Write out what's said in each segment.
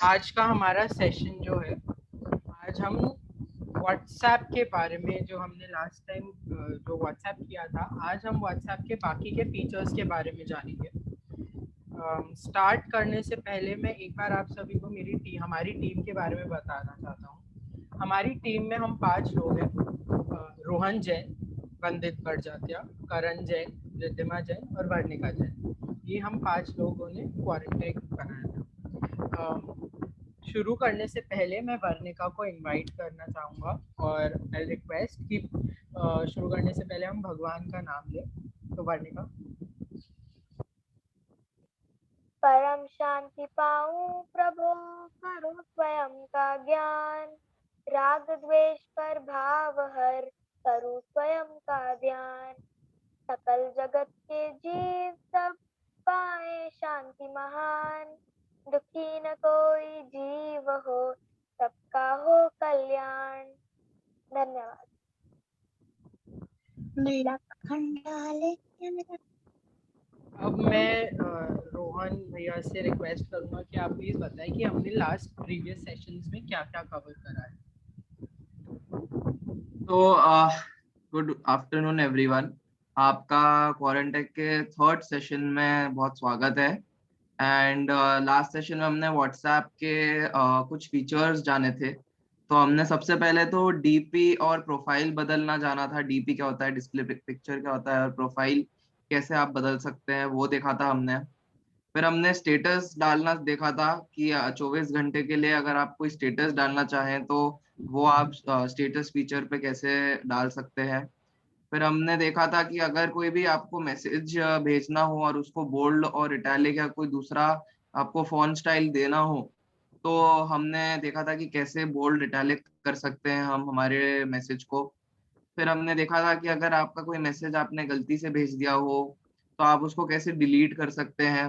आज का हमारा सेशन जो है, आज हम व्हाट्सएप के बारे में, जो हमने लास्ट टाइम जो व्हाट्सएप किया था, आज हम व्हाट्सएप के बाकी के फीचर्स के बारे में जानेंगे। स्टार्ट करने से पहले मैं एक बार आप सभी को हमारी टीम के बारे में बताना चाहता हूँ। हमारी टीम में हम 5 लोग हैं। रोहन जैन, वंदित बड़जात्या, करण जैन, रिद्धिमा जैन और वर्णिका जैन। ये हम 5 लोगों ने क्वारंटाइन बनाया था। शुरू करने से पहले मैं वर्णिका को इनवाइट करना चाहूँगा और आई रिक्वेस्ट कि शुरू करने से पहले हम भगवान का नाम लें। तो वर्णिका। परम शांति पाऊं प्रभु, करो स्वयं का ज्ञान। राग द्वेष पर भाव हर, करूं स्वयं का ध्यान। सकल जगत के जीव सब पाए शांति महान। दुखी न कोई जीव हो, सबका हो कल्याण। धन्यवाद। अब मैं रोहन भैया से रिक्वेस्ट करूंगा कि आप प्लीज बताएं कि हमने लास्ट प्रीवियस सेशंस में क्या क्या कवर करा है। तो गुड आफ्टरनून एवरीवन। आपका क्वारंटाइन के थर्ड सेशन में बहुत स्वागत है। एंड लास्ट सेशन में हमने व्हाट्सएप के कुछ फीचर्स जाने थे। तो हमने सबसे पहले तो डीपी और प्रोफाइल बदलना जाना था। डीपी क्या होता है, डिस्प्ले पिक्चर क्या होता है, और प्रोफाइल कैसे आप बदल सकते हैं वो देखा था हमने। फिर हमने स्टेटस डालना देखा था कि 24 घंटे के लिए अगर आप कोई स्टेटस डालना चाहें तो वो आप स्टेटस फीचर पे कैसे डाल सकते हैं। फिर हमने देखा था कि अगर कोई भी आपको मैसेज भेजना हो और उसको बोल्ड और इटैलिक या कोई दूसरा आपको फॉन्ट स्टाइल देना हो, तो हमने देखा था कि कैसे बोल्ड इटैलिक कर सकते हैं हम हमारे मैसेज को। फिर हमने देखा था कि अगर आपका कोई मैसेज आपने गलती से भेज दिया हो तो आप उसको कैसे डिलीट कर सकते हैं।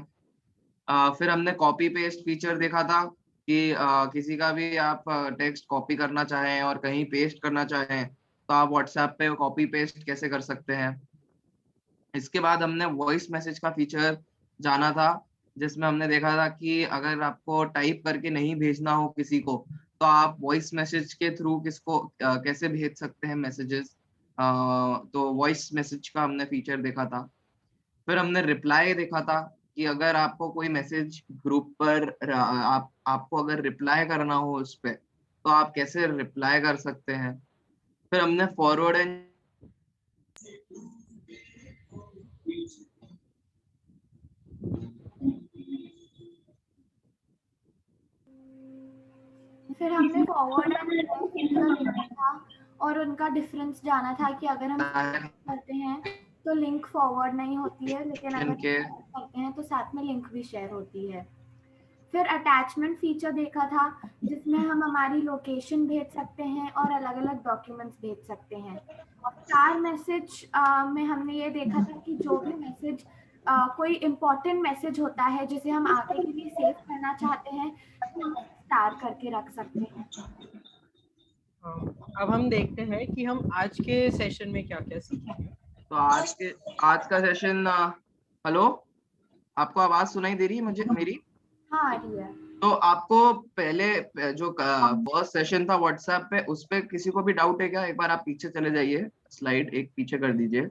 फिर हमने कॉपी पेस्ट फीचर देखा था कि किसी का भी आप टेक्स्ट कॉपी करना चाहें और कहीं पेस्ट करना चाहें तो आप व्हाट्सएप पे कॉपी पेस्ट कैसे कर सकते हैं। इसके बाद हमने वॉइस मैसेज का फीचर जाना था, जिसमें हमने देखा था कि अगर आपको टाइप करके नहीं भेजना हो किसी को तो आप वॉइस मैसेज के थ्रू किसको कैसे भेज सकते हैं मैसेजेस। तो वॉइस मैसेज का हमने फीचर देखा था। फिर हमने रिप्लाई देखा था कि अगर आपको कोई मैसेज ग्रुप पर आपको अगर रिप्लाई करना हो उस पे तो आप कैसे रिप्लाई कर सकते हैं। फिर हमने फॉरवर्ड एंड फिर हमने फॉरवर्ड एंड शेयर फीचर देखा था और उनका डिफरेंस जाना था कि अगर हम करते हैं तो लिंक फॉरवर्ड नहीं होती है, लेकिन अगर करते हैं तो साथ में लिंक भी शेयर होती है। फिर अटैचमेंट फीचर देखा था, जिसमें हम हमारी लोकेशन भेज सकते हैं और अलग अलग डॉक्यूमेंट्स भेज सकते हैं। और स्टार मैसेज में हमने ये देखा था कि जो भी मैसेज कोई इम्पोर्टेंट मैसेज होता है जिसे हम आगे के लिए सेव करना चाहते हैं तो हम स्टार करके रख सकते हैं। अब हम देखते हैं कि हम आज के सेशन में क्या क्या सीखेंगे। तो आज का सेशन, हेलो, आपको आवाज सुनाई दे रही है मुझे मेरी? हाँ आ रही है। तो आपको पहले जो फर्स्ट सेशन था व्हाट्सएप पे, उस पे किसी को भी डाउट है क्या? एक बार आप पीछे चले जाइए, स्लाइड एक पीछे कर दीजिए।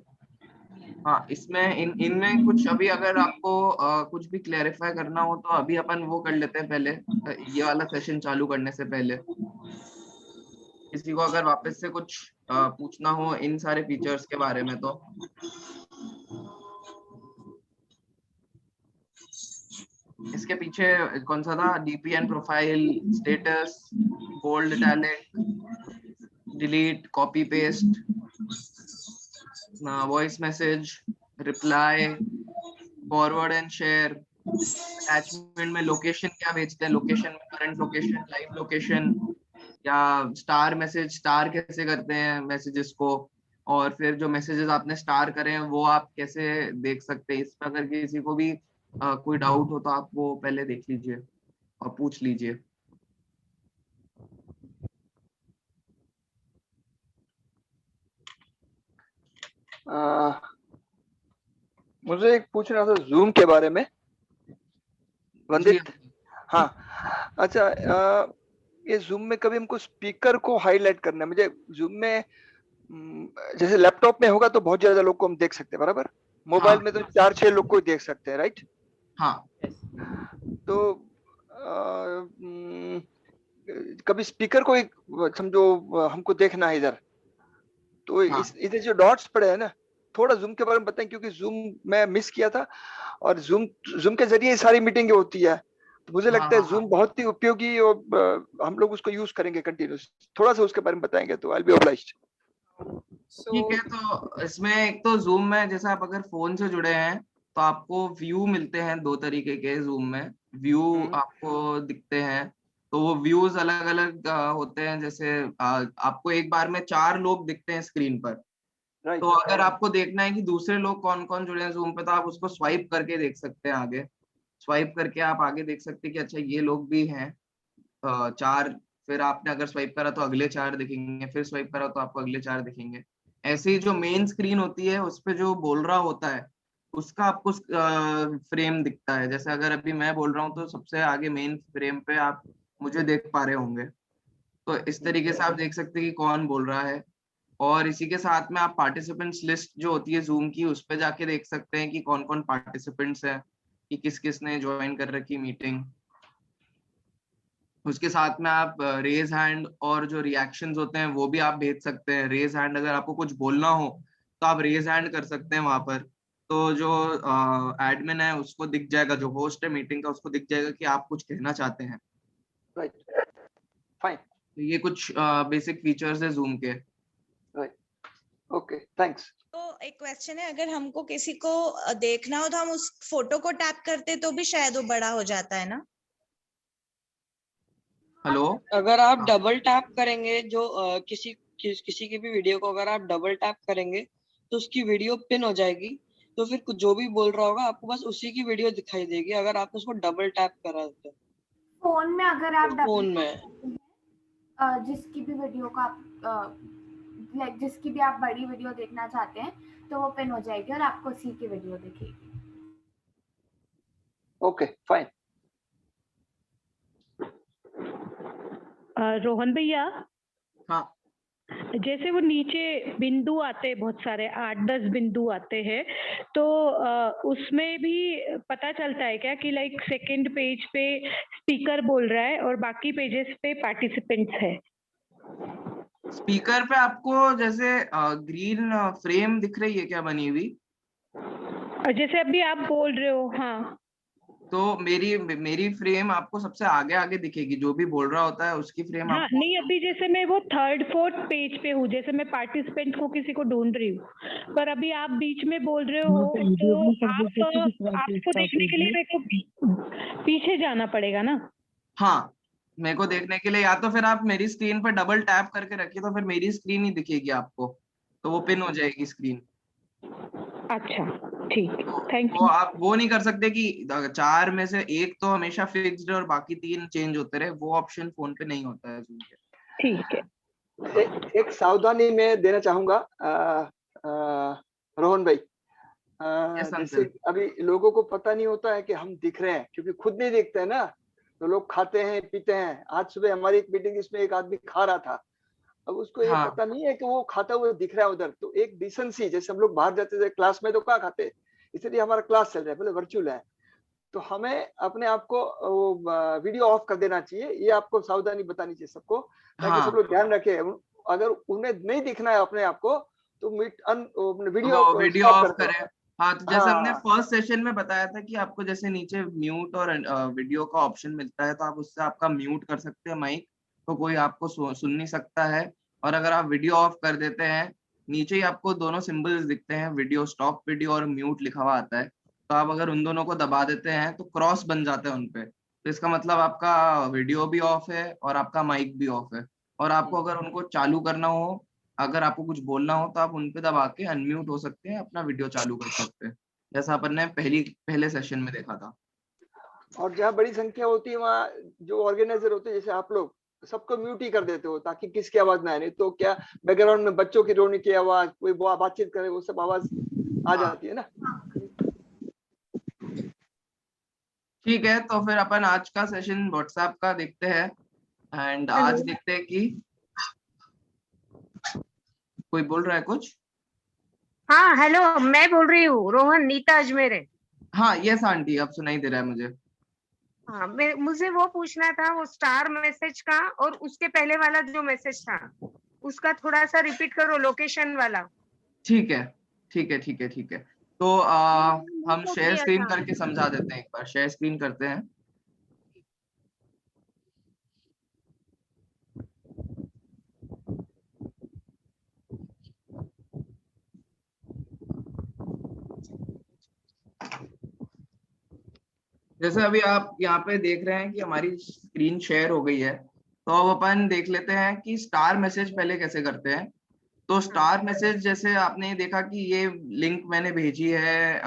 हाँ, इसमें इनमें कुछ अभी अगर आपको कुछ भी क्लैरिफाई करना हो तो अभी अपन वो कर लेते हैं पहले, ये वाला सेशन चालू करने से पहले। किसी को अगर वापस से कुछ पूछना हो इन सारे फीचर्स के बारे में तो इसके पीछे कौन सा था? DP and profile, status, bold, italic, delete, copy paste, voice message, reply, forward and share, attachment में लोकेशन क्या भेजते हैं, लोकेशन में करंट लोकेशन, लाइव लोकेशन, या स्टार मैसेज, स्टार कैसे करते हैं मैसेजेस को, और फिर जो मैसेजेस आपने स्टार करे हैं वो आप कैसे देख सकते हैं। इसमें अगर किसी को भी कोई डाउट हो तो आप वो पहले देख लीजिए और पूछ लीजिए। मुझे एक पूछना था जूम के बारे में, वंदित। हाँ अच्छा, ये जूम में कभी हमको स्पीकर को हाईलाइट करना है। मुझे जूम में जैसे लैपटॉप में होगा तो बहुत ज्यादा लोग को हम देख सकते हैं, बराबर। मोबाइल में तो 4-6 लोग को ही देख सकते हैं, राइट। हाँ तो कभी स्पीकर को एक समझो हमको देखना है इधर, तो इधर जो डॉट्स पड़े हैं ना, थोड़ा जूम के बारे में बताएं, क्योंकि जूम मैं मिस किया था और जूम के जरिए सारी मीटिंग होती है। तो मुझे लगता है जूम बहुत ही उपयोगी और हम लोग उसको यूज करेंगे कंटिन्यूस। थोड़ा सा उसके बारे में बताएंगे तो आई विल बी ऑब्लाइज्ड। ठीक है, तो इसमें एक तो जूम में जैसे आप अगर फोन से जुड़े हैं तो आपको व्यू मिलते हैं 2 तरीके के। जूम में व्यू आपको दिखते हैं, तो वो व्यूज अलग अलग होते हैं। जैसे आपको एक बार में 4 लोग दिखते हैं स्क्रीन पर। तो अगर आपको देखना है कि दूसरे लोग कौन कौन जुड़े हैं जूम पे, तो आप उसको स्वाइप करके देख सकते हैं। आगे स्वाइप करके आप आगे देख सकते हैं कि अच्छा ये लोग भी हैं 4। फिर आपने अगर स्वाइप करा तो अगले 4 दिखेंगे, फिर स्वाइप करा तो आपको अगले 4 दिखेंगे। ऐसे ही जो मेन स्क्रीन होती है उस पे जो बोल रहा होता है उसका आपको फ्रेम दिखता है। जैसे अगर अभी मैं बोल रहा हूँ तो सबसे आगे मेन फ्रेम पे आप मुझे देख पा रहे होंगे। तो इस तरीके से आप देख सकते हैं कि कौन बोल रहा है। और इसी के साथ में आप पार्टिसिपेंट्स लिस्ट जो होती है जूम की, उस पे जाके देख सकते हैं कि कौन कौन पार्टिसिपेंट्स हैं, कि किस किस ने ज्वाइन कर रखी मीटिंग। उसके साथ में आप रेज हैंड और जो रिएक्शंस होते हैं वो भी आप भेज सकते हैं। रेज हैंड, अगर आपको कुछ बोलना हो तो आप रेज हैंड कर सकते हैं वहां पर। तो जो एडमिन है उसको दिख जाएगा, जो होस्ट है मीटिंग का उसको दिख जाएगा कि आप कुछ कहना चाहते हैं। Right, fine. तो ये कुछ बेसिक फीचर्स है जूम के। Right, okay, thanks. तो एक क्वेश्चन है, अगर हमको किसी को देखना हो तो हम उस फोटो को टैप करते तो भी शायद वो बड़ा हो जाता है ना? हेलो, अगर आप डबल टैप करेंगे जो किसी की भी वीडियो को अगर आप डबल टैप करेंगे तो उसकी वीडियो पिन हो जाएगी। तो फिर जो भी बोल रहा होगा आपको बस उसी की वीडियो दिखाई देगी अगर आपने उसको डबल टैप करा तो। फोन में अगर आप फोन में जिसकी भी वीडियो का लाइक जिसकी भी आप बड़ी वीडियो देखना चाहते हैं तो वो पिन हो जाएगी और आपको उसी की वीडियो दिखेगी। Okay, fine. रोहन भैया, हाँ, जैसे वो नीचे बिंदु आते हैं, बहुत सारे 8-10 बिंदु आते हैं, तो उसमें भी पता चलता है क्या कि लाइक सेकंड पेज पे स्पीकर बोल रहा है और बाकी पेजेस पे पार्टिसिपेंट्स है? स्पीकर पे आपको जैसे ग्रीन फ्रेम दिख रही है क्या बनी हुई? जैसे अभी आप बोल रहे हो, हाँ। तो मेरी फ्रेम आपको सबसे आगे आगे दिखेगी, जो भी बोल रहा होता है उसकी फ्रेम। हाँ, नहीं, अभी जैसे मैं वो 3rd-4th पेज पे हूँ, जैसे मैं पार्टिसिपेंट को किसी को ढूंढ रही हूँ, पर अभी आप बीच में बोल रहे हो तो आपको देखने के लिए मेरे को पीछे जाना पड़ेगा ना? हाँ, मेरे को देखने के लिए या तो फिर आप मेरी स्क्रीन पर डबल टैप करके रखिए, तो फिर मेरी स्क्रीन ही दिखेगी आपको, तो वो पिन हो जाएगी स्क्रीन। अच्छा, ठीक, थैंक यू। तो आप वो नहीं कर सकते कि 4 में से एक तो हमेशा फिक्स्ड और बाकी 3 चेंज होते रहे, वो ऑप्शन फोन पे नहीं होता है जूम पे। ठीक है। एक सावधानी मैं देना चाहूंगा रोहन भाई। जैसे अभी लोगों को पता नहीं होता है कि हम दिख रहे हैं, क्योंकि खुद नहीं देखते हैं ना, तो लोग खाते हैं पीते हैं। आज सुबह हमारी एक मीटिंग इसमें एक आदमी खा रहा था, अब उसको ये पता नहीं है कि वो खाता हुआ दिख रहा है उधर। तो एक डिसेंसी, जैसे हम लोग बाहर जाते थे क्लास में तो क्या खाते, इसलिए हमारा क्लास चल रहा है, बोले वर्चुअल है, तो हमें अपने आप को वीडियो ऑफ कर देना चाहिए। ये आपको सावधानी बतानी चाहिए सबको, ताकि सब लोग ध्यान रखें। अगर उन्हें नहीं दिखना है अपने आप को तो वीडियो ऑफ करें। हाँ, तो जैसे हमने फर्स्ट सेशन में बताया था कि आपको जैसे नीचे म्यूट और वीडियो का ऑप्शन मिलता है, तो आप उससे आपका म्यूट कर सकते हैं माइक, तो कोई आपको सुन नहीं सकता है। और अगर आप वीडियो ऑफ कर देते हैं, नीचे ही आपको दोनों सिंबल्स दिखते हैं, वीडियो स्टॉप वीडियो और म्यूट लिखा हुआ आता है। तो आप अगर उन दोनों को दबा देते हैं तो क्रॉस बन जाते हैं उनपे, तो इसका मतलब आपका वीडियो भी ऑफ है और आपका माइक भी ऑफ है। और आपको अगर उनको चालू करना हो, अगर आपको कुछ बोलना हो, तो आप उन पे दबा के अनम्यूट हो सकते हैं, अपना वीडियो चालू कर सकते हैं, जैसा अपन ने पहले सेशन में देखा था। और जहाँ बड़ी संख्या होती है वहाँ जो ऑर्गेनाइजर होते हैं, जैसे आप लोग, सबको म्यूट ही कर देते हो ताकि किसकी आवाज ना आए। नहीं तो क्या बैकग्राउंड में बच्चों की रोने की आवाज, कोई बातचीत करे, वो सब आवाज आ जाती है ना। ठीक है, तो फिर अपन आज का सेशन व्हाट्सएप का देखते हैं। एंड आज देखते हैं कि कोई बोल रहा है कुछ। हाँ हेलो, मैं बोल रही हूँ रोहन, नीता अजमेर है। हाँ यस आंटी, अब सुनाई दे रहा है मुझे। हाँ, मुझे वो पूछना था, वो स्टार मैसेज का और उसके पहले वाला जो मैसेज था उसका थोड़ा सा रिपीट करो, लोकेशन वाला। ठीक है ठीक है ठीक है ठीक है। तो हम शेयर स्क्रीन करके समझा देते हैं, एक बार शेयर स्क्रीन करते हैं। जैसे अभी आप यहाँ पे देख रहे हैं कि हमारी स्क्रीन शेयर हो गई है, तो अब अपन देख लेते हैं कि स्टार मैसेज पहले कैसे करते हैं। तो स्टार मैसेज जैसे आपने देखा कि ये लिंक मैंने भेजी है,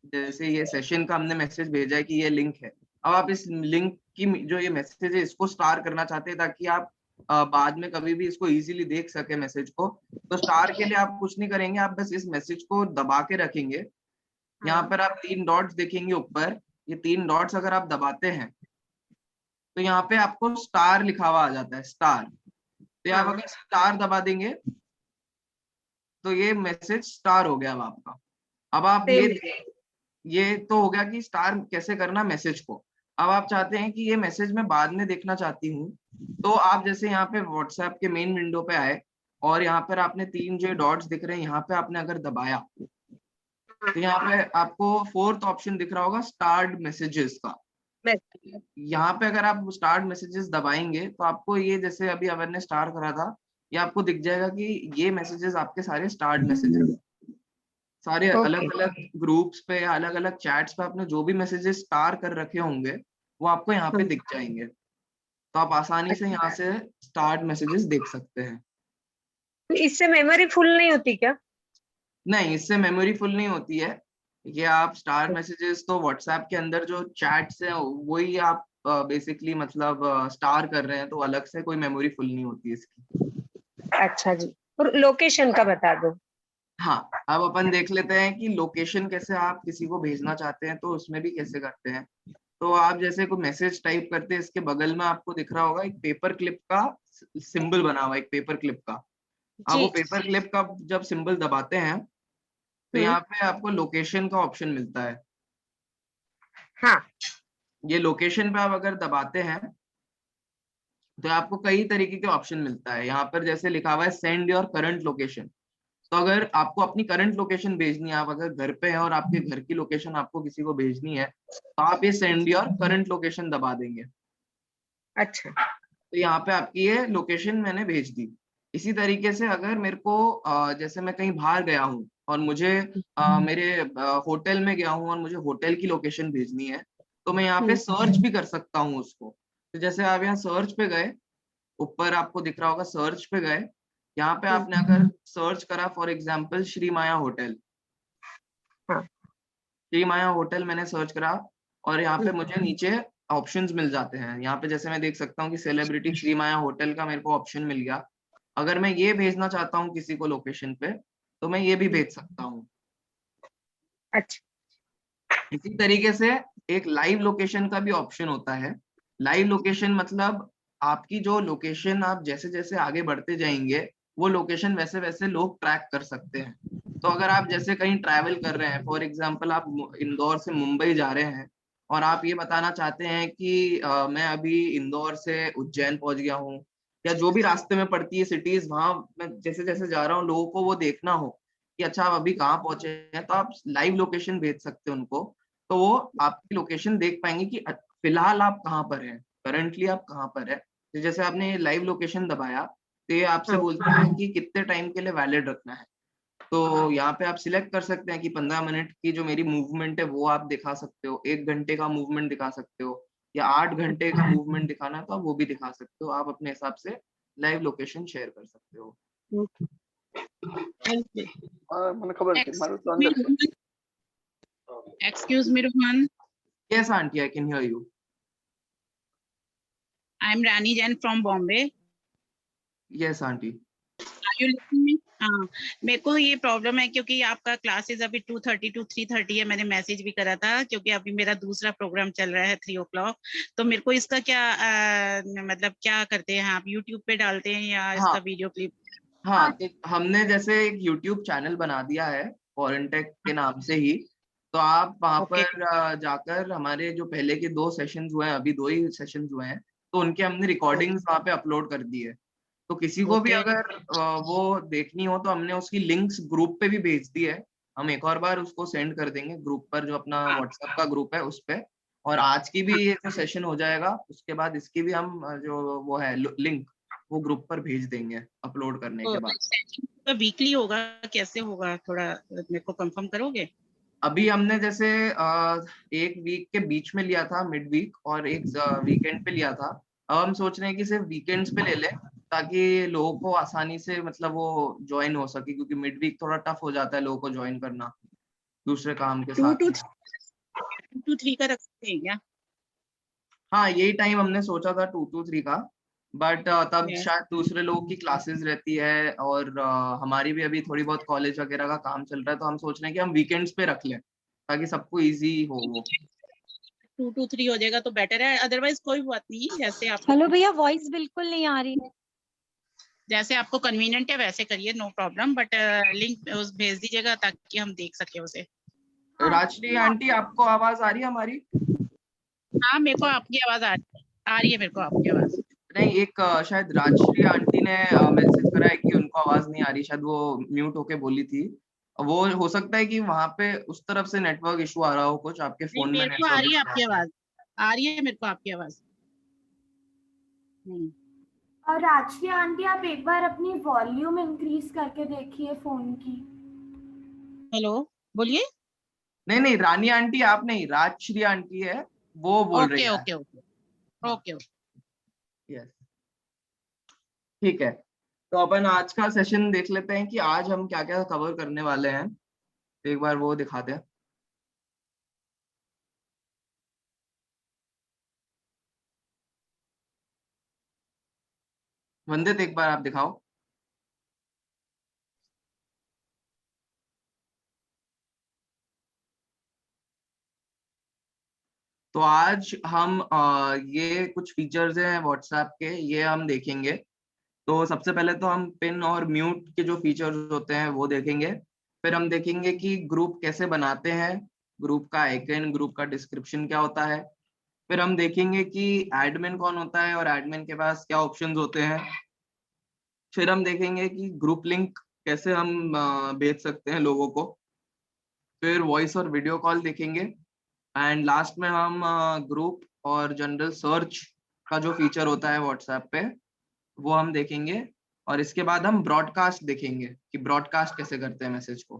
जैसे ये सेशन का हमने मैसेज भेजा है कि ये लिंक है। अब आप इस लिंक की जो ये मैसेज है इसको स्टार करना चाहते हैं ताकि आप बाद में कभी भी इसको इजीली देख सके मैसेज को। तो स्टार के लिए आप कुछ नहीं करेंगे, आप बस इस मैसेज को दबा के रखेंगे। यहाँ पर आप 3 डॉट्स देखेंगे ऊपर, ये 3 डॉट्स अगर आप दबाते हैं तो यहाँ पे आपको स्टार लिखा हुआ आ जाता है, स्टार। तो आप अगर स्टार दबा देंगे तो ये मैसेज स्टार हो गया अब आपका। अब आप ये तो हो गया कि स्टार कैसे करना मैसेज को। अब आप चाहते हैं कि ये मैसेज मैं बाद में देखना चाहती हूँ, तो आप जैसे यहाँ पे व्हाट्सएप के मेन विंडो पे आए और यहाँ पर आपने 3 जो डॉट्स दिख रहे हैं यहाँ पे आपने अगर दबाया तो यहाँ पे आपको 4th ऑप्शन दिख रहा होगा, स्टार्ड मैसेजेस का। यहाँ पे अगर आप स्टार्ट मैसेजेस दबाएंगे तो आपको ये जैसे अभी अवर ने स्टार करा था, ये आपको दिख जाएगा कि ये मैसेजेस आपके सारे स्टार्ट मैसेजेस, सारे अलग अलग ग्रुप्स पे, अलग अलग चैट्स पे आपने जो भी मैसेजेस स्टार कर रखे होंगे वो आपको यहाँ पे दिख जाएंगे। तो आप आसानी से यहाँ से स्टार्ट मैसेजेस देख सकते हैं। तो इससे मेमोरी फुल नहीं होती क्या? नहीं, इससे मेमोरी फुल नहीं होती है। ये आप स्टार मैसेजेस तो व्हाट्सएप के अंदर जो चैट्स हैं वही आप बेसिकली मतलब स्टार कर रहे हैं, तो अलग से कोई मेमोरी फुल नहीं होती है इसकी। अच्छा जी, और लोकेशन का बता दो। हाँ, अब अपन देख लेते हैं कि लोकेशन कैसे आप किसी को भेजना चाहते हैं तो उसमें भी कैसे करते हैं। तो आप जैसे कोई मैसेज टाइप करते हैं, इसके बगल में आपको दिख रहा होगा एक पेपर क्लिप का सिंबल बना हुआ है, एक पेपर क्लिप का। आप वो पेपर क्लिप का जब सिंबल दबाते हैं तो यहाँ पे आपको लोकेशन का ऑप्शन मिलता है। हाँ, ये लोकेशन पे आप अगर दबाते हैं तो आपको कई तरीके के ऑप्शन मिलता है। यहाँ पर जैसे लिखा हुआ है सेंड योर करंट लोकेशन। तो अगर आपको अपनी करंट लोकेशन भेजनी है, आप अगर घर पे हैं और आपके घर की लोकेशन आपको किसी को भेजनी है तो आप ये सेंड योर करंट लोकेशन दबा देंगे। अच्छा, तो यहाँ पे आपकी ये लोकेशन मैंने भेज दी। इसी तरीके से अगर मेरे को जैसे मैं कहीं बाहर गया हूँ और मुझे मेरे होटल में गया हूँ और मुझे होटल की लोकेशन भेजनी है, तो मैं यहाँ पे सर्च भी कर सकता हूँ उसको। तो जैसे आप यहाँ सर्च पे गए, ऊपर आपको दिख रहा होगा सर्च पे गए, यहाँ पे आपने अगर सर्च करा for example Shri Maya hotel, Shri Maya hotel मैंने सर्च करा और यहाँ पे मुझे नीचे ऑप्शंस मिल जाते हैं। यहाँ पे जैसे मैं देख सकता हूँ कि सेलिब्रिटी श्री माया होटल का मेरे को ऑप्शन मिल गया। अगर मैं ये भेजना चाहता हूँ किसी को लोकेशन पे तो मैं ये भी भेज सकता हूँ। अच्छा, इसी तरीके से एक लाइव लोकेशन का भी ऑप्शन होता है। लाइव लोकेशन मतलब आपकी जो लोकेशन आप जैसे जैसे आगे बढ़ते जाएंगे वो लोकेशन वैसे वैसे लोग ट्रैक कर सकते हैं। तो अगर आप जैसे कहीं ट्रैवल कर रहे हैं, फॉर एग्जांपल आप इंदौर से मुंबई जा रहे हैं और आप ये बताना चाहते हैं कि मैं अभी इंदौर से उज्जैन पहुंच गया हूँ, या जो भी रास्ते में पड़ती है सिटीज, वहां मैं जैसे जैसे जा रहा हूँ लोगों को वो देखना हो कि अच्छा आप अभी कहाँ पहुंचे हैं, तो आप लाइव लोकेशन भेज सकते हैं उनको। तो वो आपकी लोकेशन देख पाएंगे कि फिलहाल आप कहाँ पर हैं, करंटली आप कहाँ पर है। तो जैसे आपने लाइव लोकेशन दबाया तो ये आपसे बोलता है कि कितने टाइम के लिए वैलिड रखना है। तो यहाँ पे आप सिलेक्ट कर सकते हैं कि 15 मिनट की जो मेरी मूवमेंट है वो आप दिखा सकते हो, 1 घंटे का मूवमेंट दिखा सकते हो, या 8 घंटे का मूवमेंट दिखाना है तो आप वो भी दिखा सकते हो। आप अपने हिसाब से लाइव लोकेशन शेयर कर सकते हो। Excuse me, Rohan. Yes, auntie, I can hear you. I'm Rani Jain from Bombay. Yes, auntie. Are you listening me? हाँ, मेरे को ये प्रॉब्लम है क्योंकि आपका क्लासेस अभी 2:30 to 3:30 है। मैंने मैसेज भी करा था क्योंकि अभी मेरा दूसरा प्रोग्राम चल रहा है 3 o'clock। तो मेरे को इसका क्या मतलब क्या करते हैं आप, यूट्यूब पे डालते हैं या इसका वीडियो क्लिप? हाँ, तो हमने जैसे एक यूट्यूब चैनल बना दिया है क्वारंटेक के नाम से ही। तो आप वहाँ पर जाकर हमारे जो पहले के 2 सेशंस हुए हैं, अभी 2 ही सेशंस हुए हैं, तो उनके हमने रिकॉर्डिंग्स वहाँ पे अपलोड कर दी है। तो किसी को भी अगर वो देखनी हो तो हमने उसकी लिंक्स ग्रुप पे भी भेज दी है। हम एक और बार उसको सेंड कर देंगे ग्रुप पर, जो अपना व्हाट्सएप का ग्रुप है उस पे। और आज की भी ये जो सेशन हो जाएगा उसके बाद इसकी भी हम जो वो है लिंक वो ग्रुप पर भेज देंगे अपलोड करने के बाद। तो वीकली होगा, कैसे होगा, थोड़ा मेरे को कंफर्म करोगे? अभी हमने जैसे एक वीक के बीच में लिया था, मिड वीक, और एक वीकेंड पे लिया था। अब हम सोच रहे हैं कि सिर्फ वीकेंड्स पे ले लें ताकि लोगों को आसानी से मतलब वो ज्वाइन हो सके, क्योंकि मिड वीक थोड़ा टफ हो जाता है लोगों को ज्वाइन करना दूसरे काम के साथ। 2 to 3 का रख सकते हैं क्या? हाँ, यही टाइम हमने सोचा था 2 to 3 का, बट तब शायद दूसरे लोगों की क्लासेस रहती है और हमारी भी अभी थोड़ी बहुत कॉलेज वगैरह का काम चल रहा है। तो हम सोच रहे हैं कि हम वीकेंड्स पे रख लें ताकि सबको इजी हो वो। 2 to 3 हो जाएगा तो बेटर है, अदरवाइज कोई बात नहीं। जैसे आप हेलो भैया, वॉइस बिल्कुल नहीं आ रही है। जैसे आपको कन्वीनियंट है वैसे करिए, नो प्रॉब्लम, बट लिंक उस भेज दीजिएगा ताकि हम देख सके उसे। राजश्री आंटी, आपको आवाज आ रही है हमारी? हाँ, मेरे को आपकी आवाज आ रही है, मेरे को आपकी आवाज। नहीं, एक शायद राजश्री आंटी ने मैसेज करा है कि उनको आवाज नहीं आ रही, शायद वो म्यूट होके बोली थी। वो हो सकता है कि वहां पे उस तरफ से नेटवर्क इशू आ रहा हो, कुछ आपके फोन में मेरे को आ रही है आपकी आवाज, आ रही है मेरे को आपकी आवाज। और राजश्री आंटी, आप एक बार अपनी वॉल्यूम इंक्रीज करके देखिए फोन की। हेलो, बोलिए। नहीं, रानी आंटी आप नहीं, राजश्री आंटी है, वो बोल रही है। ओके। यस, ठीक है। तो अपन आज का सेशन देख लेते हैं कि आज हम क्या क्या कवर करने वाले हैं। एक बार वो दिखाते हैं। वंदित, एक बार आप दिखाओ। तो आज हम ये कुछ फीचर्स हैं व्हाट्सएप के, ये हम देखेंगे। तो सबसे पहले तो हम पिन और म्यूट के जो फीचर्स होते हैं वो देखेंगे। फिर हम देखेंगे कि ग्रुप कैसे बनाते हैं, ग्रुप का आइकन, ग्रुप का डिस्क्रिप्शन क्या होता है। फिर हम देखेंगे कि एडमिन कौन होता है और एडमिन के पास क्या ऑप्शंस होते हैं। फिर हम देखेंगे कि ग्रुप लिंक कैसे हम भेज सकते हैं लोगों को। फिर वॉइस और वीडियो कॉल देखेंगे। एंड लास्ट में हम ग्रुप और जनरल सर्च का जो फीचर होता है व्हाट्सएप पे वो हम देखेंगे। और इसके बाद हम ब्रॉडकास्ट देखेंगे कि ब्रॉडकास्ट कैसे करते हैं मैसेज को।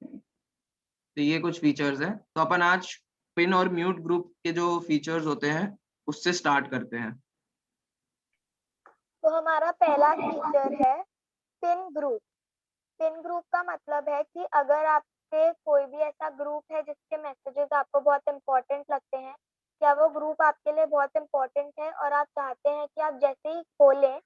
तो ये कुछ फीचर्स हैं। तो अपन आज पिन और म्यूट ग्रुप के जो फीचर्स होते हैं उससे स्टार्ट करते हैं। तो हमारा पहला फीचर है पिन ग्रुप। पिन ग्रुप का मतलब है कि अगर आपके कोई भी ऐसा ग्रुप है जिसके मैसेजेस आपको बहुत इंपॉर्टेंट लगते हैं, या वो ग्रुप आपके लिए बहुत इंपॉर्टेंट है और आप चाहते हैं कि आप जैसे ही खोलें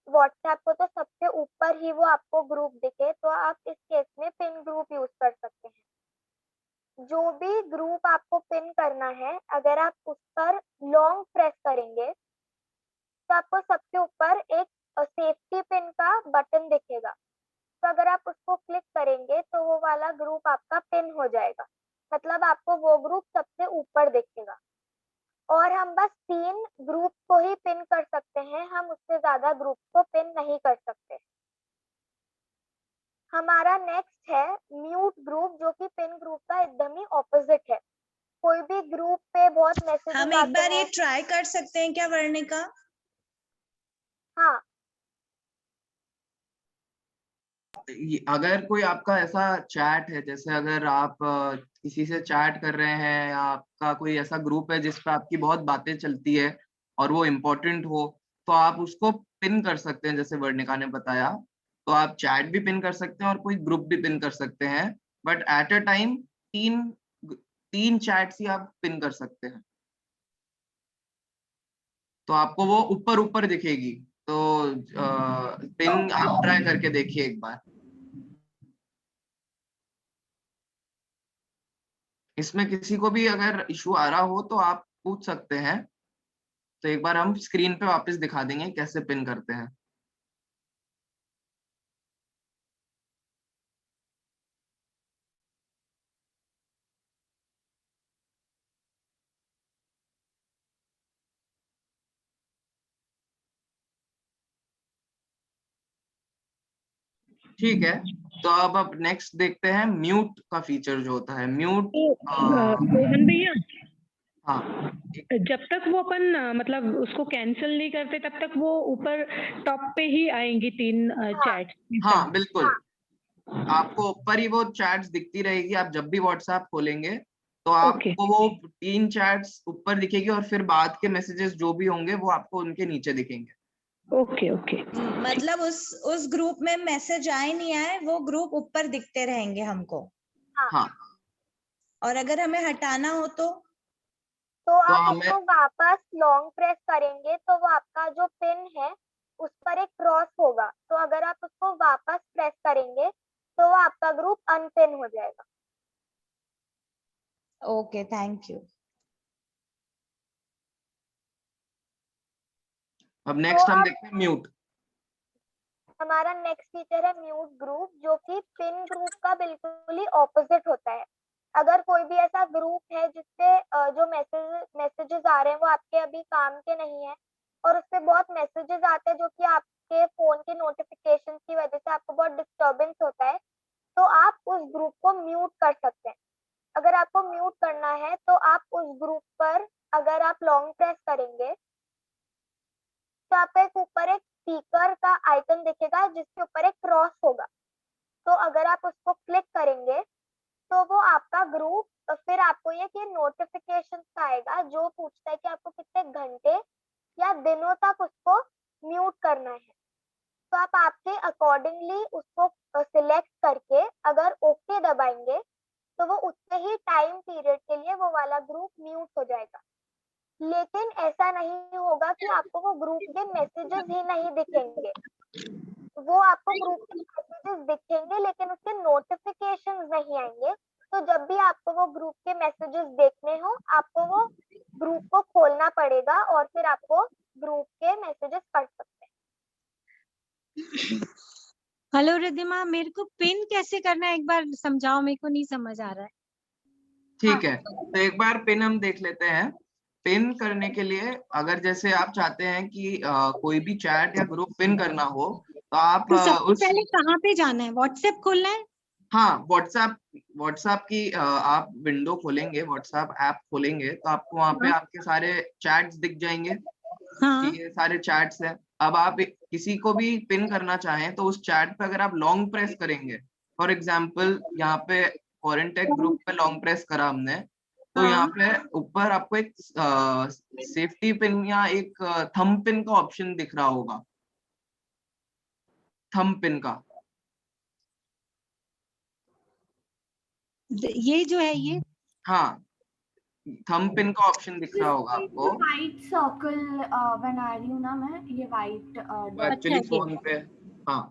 व्हाट्सएप को तो सबसे ऊपर ही वो आपको ग्रुप दिखे, तो आप इस केस में पिन ग्रुप यूज कर सकते हैं। जो भी ग्रुप आपको पिन करना है, अगर आप उस पर लॉन्ग प्रेस करेंगे तो आपको सबसे ऊपर एक सेफ्टी पिन का बटन दिखेगा। तो अगर आप उसको क्लिक करेंगे तो वो वाला ग्रुप आपका पिन हो जाएगा, मतलब आपको वो ग्रुप सबसे ऊपर दिखेगा। और हम बस 3 ग्रुप को ही पिन कर सकते हैं, हम उससे ज्यादा ग्रुप को पिन नहीं कर सकते। हमारा नेक्स्ट है म्यूट ग्रुप, जो कि पिन ग्रुप का एकदम ही ऑपोजिट है। कोई भी ग्रुप पे बहुत मैसेज हम एक बार ये ट्राई कर सकते हैं क्या वर्णिका? हाँ, अगर कोई आपका ऐसा चैट है, जैसे अगर आप किसी से चैट कर रहे हैं या आपका कोई ऐसा ग्रुप है जिस पर आपकी बहुत बातें चलती है और वो इम्पोर्टेंट हो, तो आप उसको पिन कर सकते हैं। जैसे वर्णिका ने बताया, तो आप चैट भी पिन कर सकते हैं और कोई ग्रुप भी पिन कर सकते हैं, बट एट अ टाइम तीन चैट्स ही आप पिन कर सकते हैं। तो आपको वो ऊपर ऊपर दिखेगी। तो पिन आप ट्राई करके देखिए एक बार। इसमें किसी को भी अगर इशू आ रहा हो तो आप पूछ सकते हैं। तो एक बार हम स्क्रीन पे वापस दिखा देंगे कैसे पिन करते हैं। ठीक है, तो अब नेक्स्ट देखते हैं म्यूट का फीचर जो होता है। म्यूट मोहन भैया, हाँ, जब तक वो अपन मतलब उसको कैंसिल नहीं करते तब तक वो ऊपर टॉप पे ही आएंगी 3 चैट। हाँ बिल्कुल, आपको ऊपर ही वो चैट्स दिखती रहेगी। आप जब भी व्हाट्सएप खोलेंगे तो आपको वो 3 चैट्स ऊपर दिखेगी और फिर बाद के मैसेजेस जो भी होंगे वो आपको उनके नीचे दिखेंगे। ओके ओके, मतलब उस ग्रुप में मैसेज आए नहीं आए वो ग्रुप ऊपर दिखते रहेंगे हमको। हाँ, और अगर हमें हटाना हो तो आप उसको वापस लॉन्ग प्रेस करेंगे तो वो आपका जो पिन है उस पर एक क्रॉस होगा। तो अगर आप उसको वापस प्रेस करेंगे तो वो आपका ग्रुप अनपिन हो जाएगा। Okay, thank you. अब नेक्स्ट हम देखते हैं म्यूट। हमारा नेक्स्ट फीचर है म्यूट ग्रुप, जो कि पिन ग्रुप का बिल्कुल ही ऑपोजिट होता है। अगर कोई भी ऐसा ग्रुप है जिससे जो मैसेजेस आ रहे हैं वो आपके अभी काम के नहीं है और उससे बहुत मैसेजेस आते हैं जो कि आपके फोन के नोटिफिकेशन की वजह से आपको बहुत डिस्टर्बेंस होता है, तो आप उस ग्रुप को म्यूट कर सकते हैं। अगर आपको म्यूट करना है तो आप उस ग्रुप पर अगर आप लॉन्ग प्रेस करेंगे तो आपको एक ऊपर एक स्पीकर का आइकन दिखेगा जिसके ऊपर एक क्रॉस होगा। तो अगर आप उसको क्लिक करेंगे तो वो आपका ग्रुप, फिर आपको ये कि नोटिफिकेशन आएगा जो पूछता है कि आपको कितने घंटे या दिनों तक उसको म्यूट करना है। तो आप आपके अकॉर्डिंगली उसको सिलेक्ट करके अगर ओके दबाएंगे तो वो उतने ही टाइम पीरियड के लिए वो वाला ग्रुप म्यूट हो जाएगा। लेकिन ऐसा नहीं होगा कि आपको वो ग्रुप के मैसेजेस ही नहीं दिखेंगे, वो आपको ग्रुप के मैसेजेस दिखेंगे लेकिन उसके नोटिफिकेशंस नहीं आएंगे। तो जब भी आपको वो ग्रुप के मैसेजेस देखने हो आपको वो ग्रुप को खोलना पड़ेगा और फिर आपको ग्रुप के मैसेजेस पढ़ सकते हैं। हेलो रिद्धिमा, मेरे को पिन कैसे करना है एक बार समझाओ, मेरे को नहीं समझ आ रहा है। ठीक है, तो एक बार पिन हम देख लेते हैं। पिन करने के लिए अगर जैसे आप चाहते हैं कि कोई भी चैट या ग्रुप पिन करना हो तो आप तो सबसे पहले कहाँ पे जाना है? व्हाट्सएप खोलना है? हाँ, व्हाट्सएप की आप विंडो खोलेंगे, व्हाट्सएप ऐप खोलेंगे तो आपको वहाँ पे आपके सारे चैट्स दिख जाएंगे। हाँ। ये सारे चैट्स हैं। अब आप किसी को भी पिन करना चाहें तो उस चैट पे अगर आप लॉन्ग प्रेस करेंगे, फॉर एग्जांपल यहाँ पे क्वारंटाइन ग्रुप पे लॉन्ग प्रेस करा हमने, तो यहाँ पे ऊपर आपको एक सेफ्टी पिन या एक थंब पिन का ऑप्शन दिख रहा होगा, थंब पिन का। ये जो है ये, हाँ, थंब पिन का ऑप्शन दिख रहा होगा आपको। व्हाइट सर्कल बना रही हूँ ना मैं, ये व्हाइट एक्चुअली फोन पे हाँ,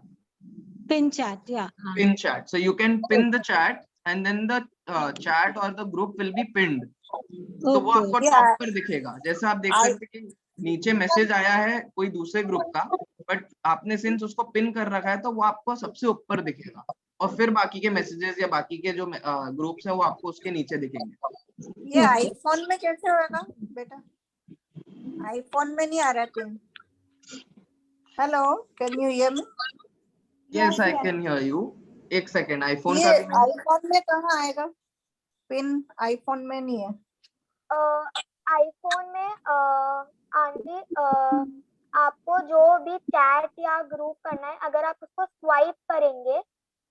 पिन चैट या pin chat, so you can pin the chat and then the chat or the group will be pinned. तो वो आपको टॉप पर दिखेगा। जैसे आप देख सकते हैं कि नीचे मैसेज आया है कोई दूसरे ग्रुप का, बट आपने सिंस उसको पिन कर रखा है तो वो आपको सबसे ऊपर दिखेगा और फिर बाकी के मैसेजेस या बाकी के जो ग्रुप्स है वो आपको उसके नीचे दिखेंगे। ये आईफोन में कैसे होगा बेटा? आईफोन में नहीं आ रहा pin. Hello, can you hear me? Yes, I can hear you. एक सेकेंड, आईफोन ये का भी आईफोन में कहाँ आएगा पिन? आईफोन में नहीं है। आईफोन में आंटी आपको जो भी चैट या ग्रुप करना है अगर आप उसको स्वाइप करेंगे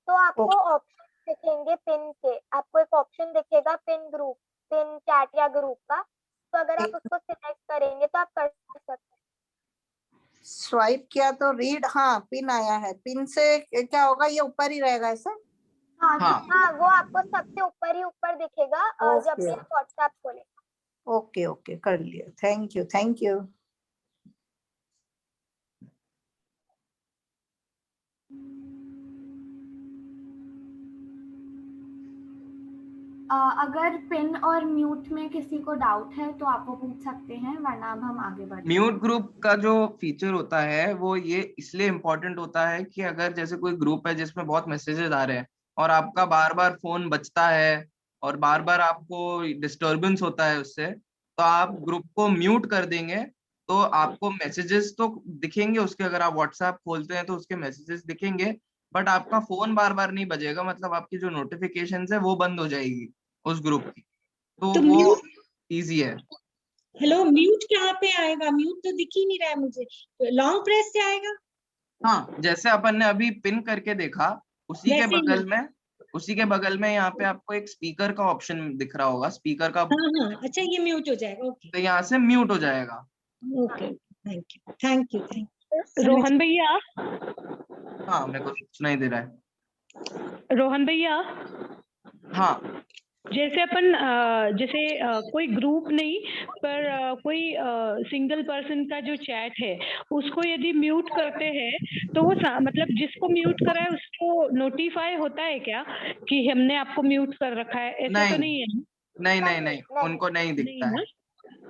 तो आपको ऑप्शन दिखेंगे पिन के। आपको एक ऑप्शन दिखेगा पिन ग्रुप, पिन चैट या ग्रुप का, तो अगर आप उसको सिलेक्ट करेंगे तो आप कर सकते हैं। स्वाइप किया तो रीड, हाँ पिन आया है। पिन से क्या होगा? ये ऊपर ही रहेगा ऐसा? हाँ, वो आपको सबसे ऊपर ही ऊपर दिखेगा जब भी आप व्हाट्सएप खोलें। ओके ओके, कर लिया। Thank you thank you. अगर पिन और म्यूट में किसी को डाउट है तो आप वो पूछ सकते हैं, वरना अब हम आगे बढ़ते हैं। म्यूट ग्रुप का जो फीचर होता है वो ये इसलिए इम्पोर्टेंट होता है कि अगर जैसे कोई ग्रुप है जिसमें बहुत मैसेजेस आ रहे हैं और आपका बार बार फोन बजता है और बार बार आपको डिस्टरबेंस होता है उससे, तो आप ग्रुप को म्यूट कर देंगे तो आपको मैसेजेस तो दिखेंगे उसके, अगर आप व्हाट्सएप खोलते हैं तो उसके मैसेजेस दिखेंगे, बट आपका फोन बार बार नहीं बजेगा, मतलब आपकी जो नोटिफिकेशंस है वो बंद हो जाएगी उस ग्रुप की, तो वो इजी है। हेलो, म्यूट कहाँ पे आएगा? म्यूट तो दिख ही नहीं रहा है मुझे, लॉन्ग प्रेस से आएगा? हाँ, जैसे अपन ने अभी पिन करके देखा, उसी के बगल में यहाँ पे आपको एक स्पीकर का ऑप्शन दिख रहा होगा, स्पीकर का। हाँ, अच्छा, ये म्यूट हो जाएगा। ओके, तो यहाँ से म्यूट हो जाएगा। Okay, thank you. रोहन भैया। हाँ, मेरे को सुनाई दे रहा है। रोहन भैया। हाँ, जैसे अपन कोई ग्रुप नहीं पर कोई सिंगल पर्सन का जो चैट है उसको यदि म्यूट करते हैं तो वो मतलब जिसको म्यूट करा है उसको नोटिफाई होता है क्या कि हमने आपको म्यूट कर रखा है? ऐसा तो नहीं है? नहीं, उनको नहीं दिखता है।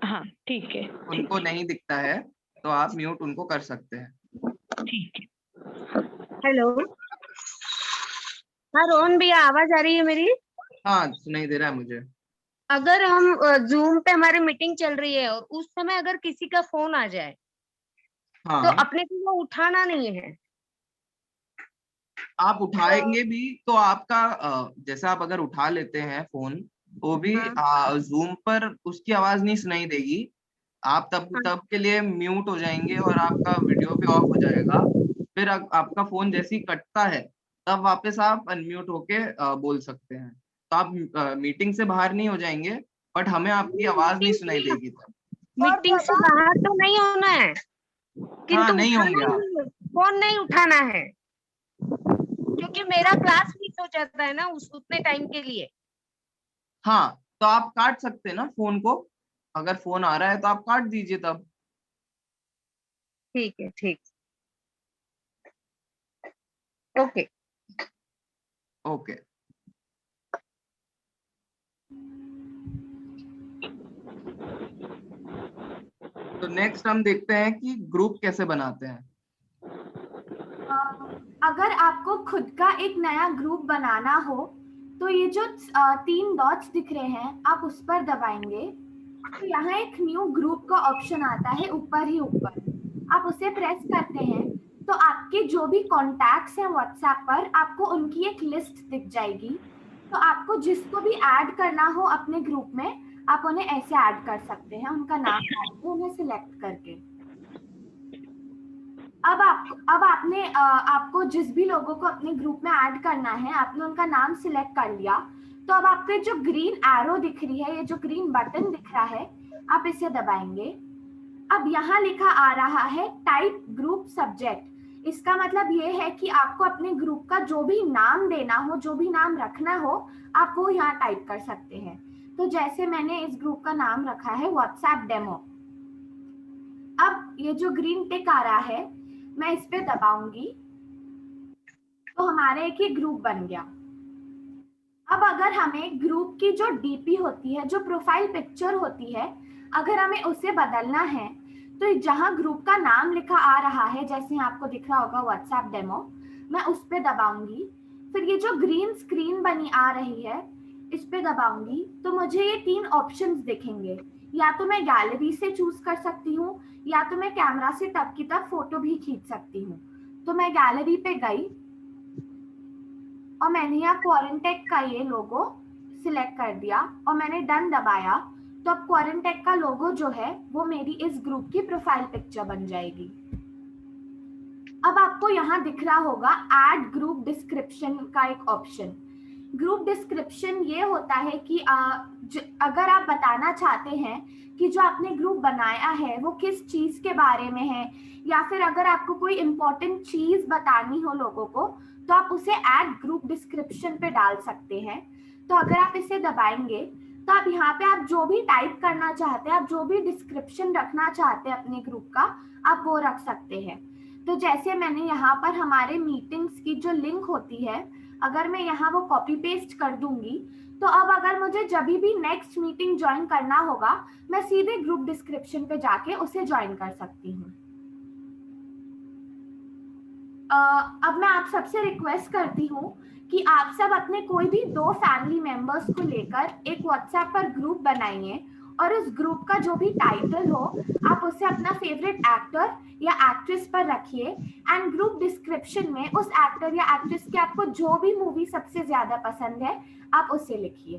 हाँ, ठीक है। उनको नहीं दिखता है तो आप म्यूट उनको कर सकते हैं। ठीक है। हेलो, हाँ रोहन भैया, आवाज आ रही है मेरी? हाँ, सुनाई दे रहा है मुझे। अगर हम जूम पे हमारी मीटिंग चल रही है और उस समय अगर किसी का फोन आ जाए, हाँ, तो अपने को वो उठाना नहीं है। आप उठाएंगे भी तो आपका जैसे आप अगर उठा लेते हैं फोन तो भी जूम पर उसकी आवाज नहीं सुनाई देगी, आप तब के लिए म्यूट हो जाएंगे और आपका वीडियो भी ऑफ हो जाएगा। फिर आपका फोन जैसे ही कटता है तब वापस आप अनम्यूट होके बोल सकते हैं। तो आप मीटिंग से बाहर नहीं हो जाएंगे, बट हमें आपकी आवाज नहीं सुनाई देगी तब। मीटिंग से बाहर तो नहीं होना है, किंतु नहीं होंगे आप। फोन नहीं उठाना है, क्योंकि मेरा क्लास मिस हो जाता है ना उतने टाइम के लिए। हाँ, तो आप काट सकते हैं ना फोन को, अगर फोन आ रहा है तो आप काट दीजिए तब। ठीक है, ठीक, ओके ओके। तो नेक्स्ट हम देखते हैं कि ग्रुप कैसे बनाते हैं। अगर आपको खुद का एक नया ग्रुप बनाना हो तो ये जो 3 डॉट्स दिख रहे हैं आप उस पर दबाएंगे तो यहाँ एक न्यू ग्रुप का ऑप्शन आता है ऊपर ही ऊपर, आप उसे प्रेस करते हैं तो आपके जो भी कॉन्टैक्ट्स हैं व्हाट्सएप पर आपको उनकी एक लिस्ट दिख जाएगी। तो आपको जिसको भी ऐड करना हो अपने ग्रुप में आप उन्हें ऐसे ऐड कर सकते हैं, उनका नाम डाल के उन्हें सिलेक्ट करके। अब आपने आपको जिस भी लोगों को अपने ग्रुप में ऐड करना है आपने उनका नाम सिलेक्ट कर लिया, तो अब आपको जो ग्रीन एरो दिख रही है, ये जो ग्रीन बटन दिख रहा है आप इसे दबाएंगे। अब यहाँ लिखा आ रहा है टाइप ग्रुप सब्जेक्ट। इसका मतलब ये है कि आपको अपने ग्रुप का जो भी नाम देना हो, जो भी नाम रखना हो आप वो यहाँ टाइप कर सकते हैं। तो जैसे मैंने इस ग्रुप का नाम रखा है व्हाट्सएप डेमो। अब ये जो ग्रीन टिक आ रहा है मैं इस पे दबाऊंगी तो हमारे एक ही ग्रुप बन गया। अब अगर हमें ग्रुप की जो डीपी होती है, जो प्रोफाइल पिक्चर होती है, अगर हमें उसे बदलना है तो जहां ग्रुप का नाम लिखा आ रहा है, जैसे आपको दिख रहा होगा व्हाट्सएप डेमो, मैं उस पे दबाऊंगी। फिर ये जो ग्रीन स्क्रीन बनी आ रही है इस पे दबाऊंगी तो मुझे ये 3 ऑप्शंस दिखेंगे। या तो मैं गैलरी से चूज कर सकती हूँ या तो मैं कैमरा से तब की तब फोटो भी खींच सकती हूँ। तो मैं गैलरी पे गई और मैंने यहाँ क्वारंटेक का ये लोगो सिलेक्ट कर दिया और मैंने डन दबाया तो अब क्वारंटेक का लोगो जो है वो मेरी इस ग्रुप की प्रोफाइल पिक्चर बन जाएगी। अब आपको यहाँ दिख रहा होगा ऐड ग्रुप डिस्क्रिप्शन का एक ऑप्शन। ग्रुप डिस्क्रिप्शन ये होता है कि अगर आप बताना चाहते हैं कि जो आपने ग्रुप बनाया है वो किस चीज के बारे में है, या फिर अगर आपको कोई इम्पोर्टेंट चीज बतानी हो लोगों को तो आप उसे ऐड ग्रुप डिस्क्रिप्शन पे डाल सकते हैं। तो अगर आप इसे दबाएंगे तो आप यहाँ पे आप जो भी टाइप करना चाहते हैं, आप जो भी डिस्क्रिप्शन रखना चाहते हैं अपने ग्रुप का आप वो रख सकते हैं। तो जैसे मैंने यहाँ पर हमारे मीटिंग्स की जो लिंक होती है अगर मैं यहाँ वो कॉपी पेस्ट कर दूंगी तो अब अगर मुझे जब भी नेक्स्ट मीटिंग ज्वाइन करना होगा मैं सीधे ग्रुप डिस्क्रिप्शन पे जाके उसे ज्वाइन कर सकती हूँ। अब मैं आप सबसे रिक्वेस्ट करती हूँ कि आप सब अपने कोई भी 2 फैमिली मेंबर्स को लेकर एक व्हाट्सएप पर ग्रुप बनाइए और उस ग्रुप का जो भी टाइटल हो आप उसे अपना फेवरेट एक्टर या एक्ट्रेस पर रखिए एंड ग्रुप डिस्क्रिप्शन में उस एक्टर या एक्ट्रेस की आपको जो भी मूवी सबसे ज्यादा पसंद है आप उसे लिखिए।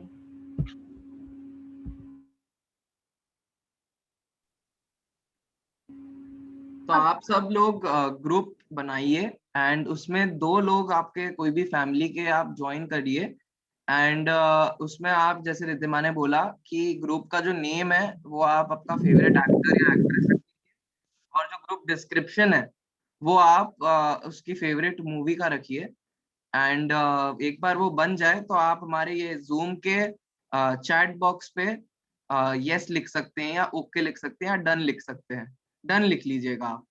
तो आप सब लोग ग्रुप बनाइए एंड उसमें 2 लोग आपके कोई भी फैमिली के आप ज्वाइन करिए एंड उसमें आप जैसे रिद्धिमा ने बोला कि ग्रुप का जो नेम है वो आप अपना फेवरेट एक्टर या एक्ट्रेस रखिए और जो ग्रुप डिस्क्रिप्शन है वो आप उसकी फेवरेट मूवी का रखिए एंड एक बार वो बन जाए तो आप हमारे ये जूम के चैट बॉक्स पे यस लिख सकते हैं या ओके लिख सकते हैं या डन लिख सकते हैं। डन लिख लीजिएगा आप,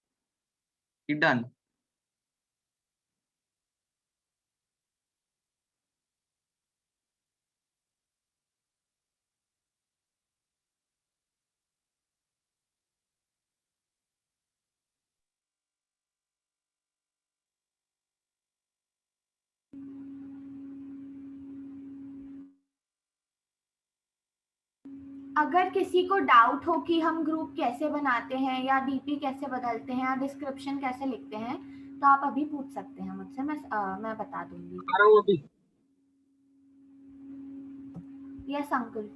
डन। अगर किसी को डाउट हो कि हम ग्रुप कैसे बनाते हैं या डीपी कैसे बदलते हैं या डिस्क्रिप्शन कैसे लिखते हैं तो आप अभी पूछ सकते हैं मुझसे, मैं बता दूंगी। Yes uncle.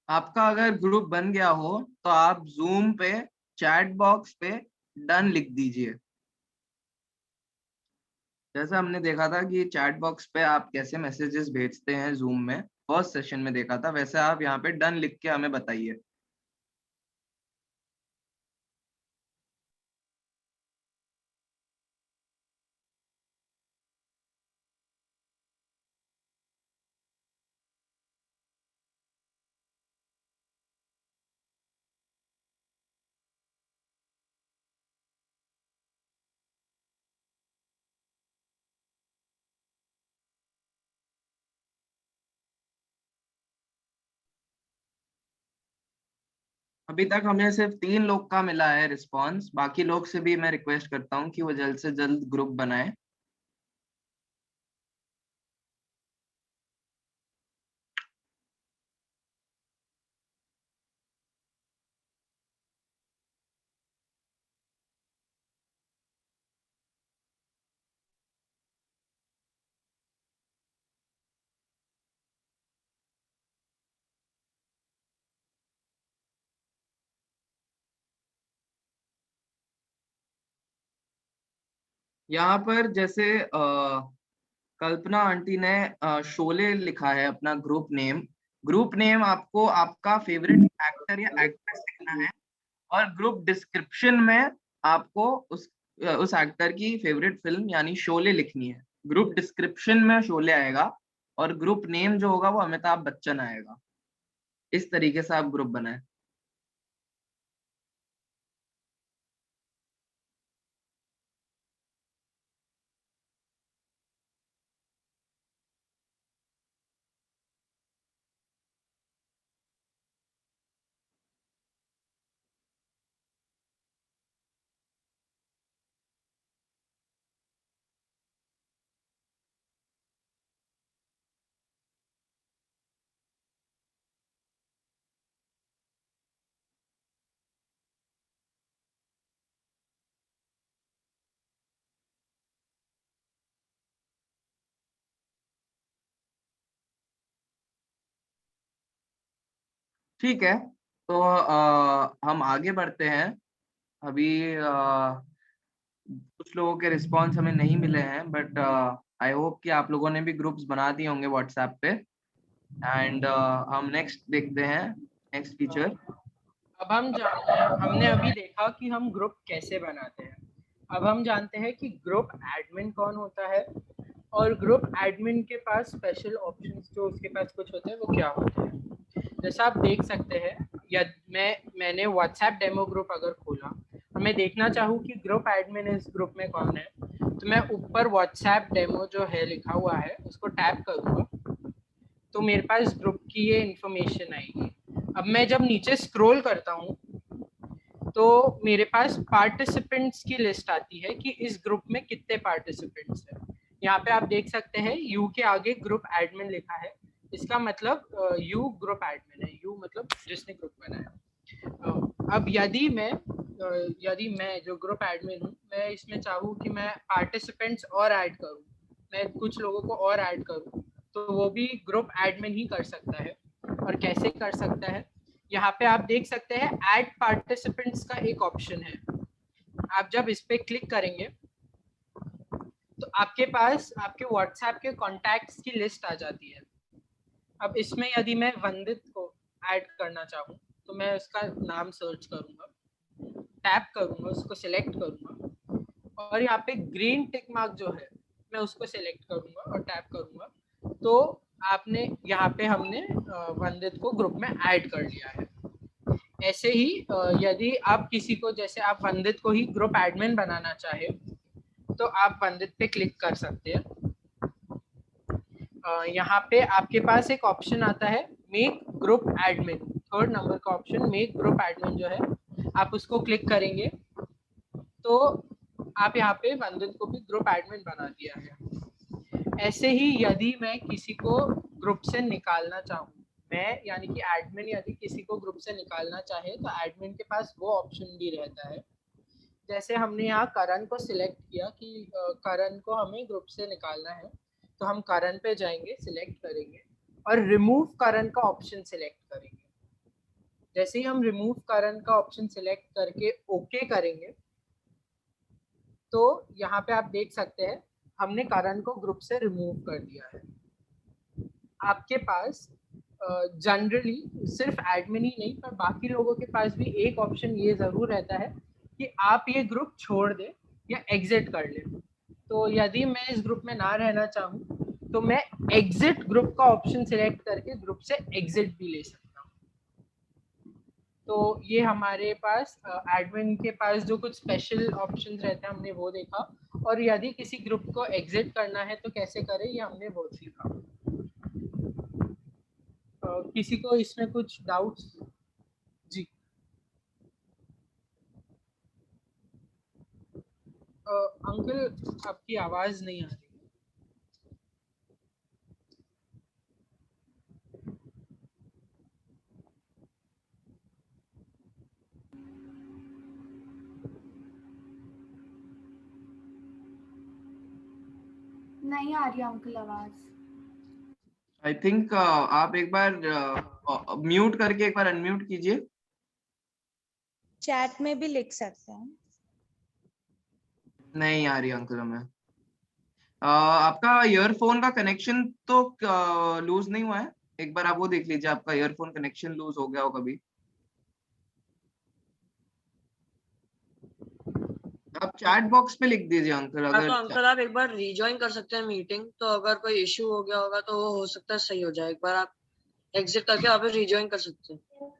आपका अगर ग्रुप बन गया हो तो आप जूम पे चैट बॉक्स पे डन लिख दीजिए। जैसा हमने देखा था कि चैट बॉक्स पे आप कैसे मैसेजेस भेजते हैं जूम में, फर्स्ट सेशन में देखा था, वैसे आप यहाँ पे डन लिख के हमें बताइए। अभी तक हमें सिर्फ 3 लोग का मिला है रिस्पांस, बाकी लोग से भी मैं रिक्वेस्ट करता हूँ कि वो जल्द से जल्द ग्रुप बनाए। यहाँ पर जैसे कल्पना आंटी ने शोले लिखा है अपना ग्रुप नेम। ग्रुप नेम आपको आपका फेवरेट एक्टर या एक्ट्रेस लिखना है और ग्रुप डिस्क्रिप्शन में आपको उस एक्टर की फेवरेट फिल्म यानी शोले लिखनी है। ग्रुप डिस्क्रिप्शन में शोले आएगा और ग्रुप नेम जो होगा वो अमिताभ बच्चन आएगा। इस तरीके से आप ग्रुप बनाए। ठीक है, तो हम आगे बढ़ते हैं। अभी कुछ लोगों के रिस्पांस हमें नहीं मिले हैं, बट आई होप कि आप लोगों ने भी ग्रुप्स बना दिए होंगे व्हाट्सएप पे। एंड हम नेक्स्ट देखते हैं, नेक्स्ट फीचर। अब हमने अभी देखा कि हम ग्रुप कैसे बनाते हैं। अब हम जानते हैं कि ग्रुप एडमिन कौन होता है और ग्रुप एडमिन के पास स्पेशल ऑप्शंस जो उसके पास कुछ होते हैं वो क्या होते हैं। जैसा आप देख सकते हैं, या मैंने व्हाट्सएप डेमो ग्रुप अगर खोला और मैं देखना चाहूँ कि ग्रुप एडमिन इस ग्रुप में कौन है, तो मैं ऊपर व्हाट्सएप डेमो जो है लिखा हुआ है उसको टैप करूँगा तो मेरे पास ग्रुप की ये इंफॉर्मेशन आएगी। अब मैं जब नीचे स्क्रॉल करता हूँ तो मेरे पास पार्टिसिपेंट्स की लिस्ट आती है कि इस ग्रुप में कितने पार्टिसिपेंट्स हैं। यहाँ पे आप देख सकते हैं यू के आगे ग्रुप एडमिन लिखा है, इसका मतलब यू ग्रुप एडमिन है, यू मतलब जिसने ग्रुप बनाया। अब यदि मैं जो ग्रुप एडमिन हूँ, मैं इसमें चाहूँ कि मैं पार्टिसिपेंट्स और ऐड करूँ, मैं कुछ लोगों को और ऐड करूँ, तो वो भी ग्रुप एडमिन ही कर सकता है। और कैसे कर सकता है, यहाँ पे आप देख सकते हैं ऐड पार्टिसिपेंट्स का एक ऑप्शन है। आप जब इस पे क्लिक करेंगे तो आपके पास आपके व्हाट्सएप के कॉन्टैक्ट्स की लिस्ट आ जाती है। अब इसमें यदि मैं वंदित को ऐड करना चाहूँ तो मैं उसका नाम सर्च करूँगा, टैप करूँगा, उसको सिलेक्ट करूँगा और यहाँ पे ग्रीन टिक मार्क जो है मैं उसको सिलेक्ट करूँगा और टैप करूँगा, तो आपने यहाँ पे हमने वंदित को ग्रुप में ऐड कर लिया है। ऐसे ही यदि आप किसी को, जैसे आप वंदित को ही ग्रुप एडमिन बनाना चाहे तो आप वंदित पे क्लिक कर सकते हैं। यहाँ पे आपके पास एक ऑप्शन आता है make group admin, 3rd number का ऑप्शन मेक ग्रुप एडमिन जो है, आप उसको क्लिक करेंगे तो आप यहाँ पे वंदित को भी ग्रुप एडमिन बना दिया है। ऐसे ही यदि मैं किसी को ग्रुप से निकालना चाहूँ, मैं यानी कि एडमिन यदि किसी को ग्रुप से निकालना चाहे तो एडमिन के पास वो ऑप्शन भी रहता है। जैसे हमने यहाँ करण को सिलेक्ट किया कि करण को हमें ग्रुप से निकालना है, तो हम करण पे जाएंगे, सिलेक्ट करेंगे और रिमूव करण का ऑप्शन सिलेक्ट करेंगे। जैसे ही हम रिमूव करण का ऑप्शन सिलेक्ट करके ओके करेंगे तो यहाँ पे आप देख सकते हैं हमने करण को ग्रुप से रिमूव कर दिया है। आपके पास जनरली सिर्फ एडमिन ही नहीं पर बाकी लोगों के पास भी एक ऑप्शन ये ज़रूर रहता है कि आप ये ग्रुप छोड़ दें या एग्जिट कर लें। तो यदि मैं इस ग्रुप में ना रहना चाहूँ तो मैं एग्जिट ग्रुप का ऑप्शन सिलेक्ट करके ग्रुप से एग्जिट भी ले सकता हूँ। तो ये हमारे पास एडमिन के पास जो कुछ स्पेशल ऑप्शंस रहते हैं हमने वो देखा, और यदि किसी ग्रुप को एग्जिट करना है तो कैसे करें ये हमने वो सीखा। किसी को इसमें कुछ डाउट्स? जी अंकल आपकी आवाज नहीं आ रही। नहीं आ रही अंकल आवाज। आई थिंक आप एक बार म्यूट करके एक बार अनम्यूट कीजिए। चैट में भी लिख सकते हैं। नहीं आ रही अंकल हमें। आपका ईयरफोन का कनेक्शन तो लूज नहीं हुआ है? एक बार आप वो देख लीजिए, आपका ईयरफोन कनेक्शन लूज हो गया हो कभी। आप चैट बॉक्स पे लिख दीजिए अंकल। अगर तो अंकल आप एक बार रिजॉइन कर सकते हैं मीटिंग, तो अगर कोई इश्यू हो गया होगा तो वो हो सकता है सही हो जाए। एक बार आप एग्जिट करके वापस रिजॉइन कर सकते हैं।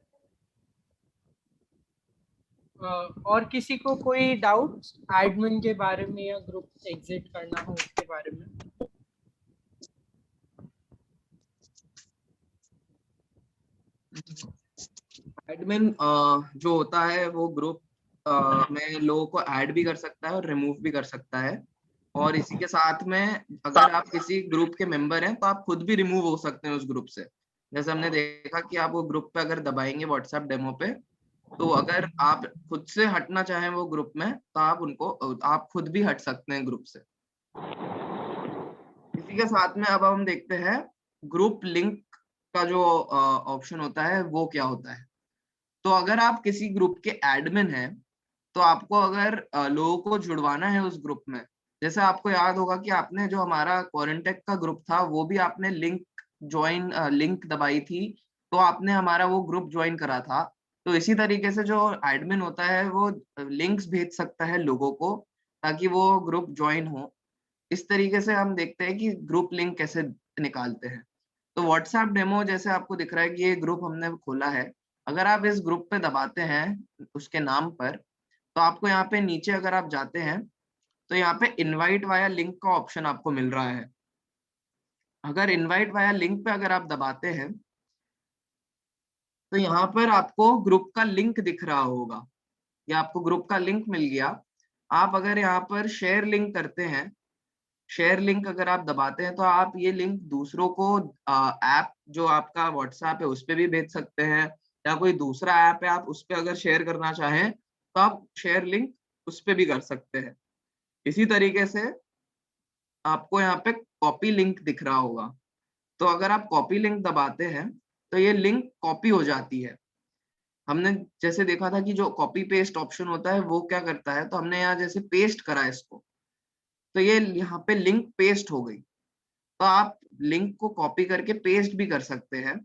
और किसी को कोई डाउट एडमिन के बारे में या ग्रुप एग्जिट करना हो उसके बारे में? एडमिन जो होता है वो ग्रुप में लोगों को ऐड भी कर सकता है और रिमूव भी कर सकता है। और इसी के साथ में अगर आप किसी ग्रुप के मेंबर हैं तो आप खुद भी रिमूव हो सकते हैं उस ग्रुप से। जैसे हमने देखा कि आप वो ग्रुप पे अगर दबाएंगे व्हाट्सएप डेमो पे, तो अगर आप खुद से हटना चाहें वो ग्रुप में तो आप खुद भी हट सकते हैं ग्रुप से। इसी के साथ में अब हम देखते हैं ग्रुप लिंक का जो ऑप्शन होता है वो क्या होता है। तो अगर आप किसी ग्रुप के एडमिन हैं तो आपको अगर लोगों को जुड़वाना है उस ग्रुप में, जैसे आपको याद होगा कि आपने जो हमारा क्वारंटेक का ग्रुप था वो भी आपने लिंक दबाई थी, तो आपने हमारा वो ग्रुप ज्वाइन करा था। तो इसी तरीके से जो एडमिन होता है वो लिंक्स भेज सकता है लोगों को ताकि वो ग्रुप ज्वाइन हो। इस तरीके से हम देखते हैं कि ग्रुप लिंक कैसे निकालते हैं। तो व्हाट्सएप डेमो जैसे आपको दिख रहा है कि ये ग्रुप हमने खोला है। अगर आप इस ग्रुप पे दबाते हैं उसके नाम पर, तो आपको यहाँ पे नीचे अगर आप जाते हैं तो यहाँ पे इनवाइट वाया लिंक का ऑप्शन आपको मिल रहा है। अगर इनवाइट वाया लिंक पे अगर आप दबाते हैं तो यहाँ पर आपको ग्रुप का लिंक दिख रहा होगा, या आपको ग्रुप का लिंक मिल गया। आप अगर यहाँ पर शेयर लिंक करते हैं, शेयर लिंक अगर आप दबाते हैं तो आप ये लिंक दूसरों को ऐप जो आपका व्हाट्सएप है उस पर भी भेज सकते हैं, या कोई दूसरा ऐप है आप उस पर अगर शेयर करना चाहें तो आप शेयर लिंक उस पर भी कर सकते हैं। इसी तरीके से आपको यहाँ पे कॉपी लिंक दिख रहा होगा, तो अगर आप कॉपी लिंक दबाते हैं तो ये लिंक कॉपी हो जाती है। हमने जैसे देखा था कि जो कॉपी पेस्ट ऑप्शन होता है वो क्या करता है, तो हमने यहाँ जैसे पेस्ट करा इसको तो ये यहाँ पे लिंक पेस्ट हो गई। तो आप लिंक को कॉपी करके पेस्ट भी कर सकते हैं।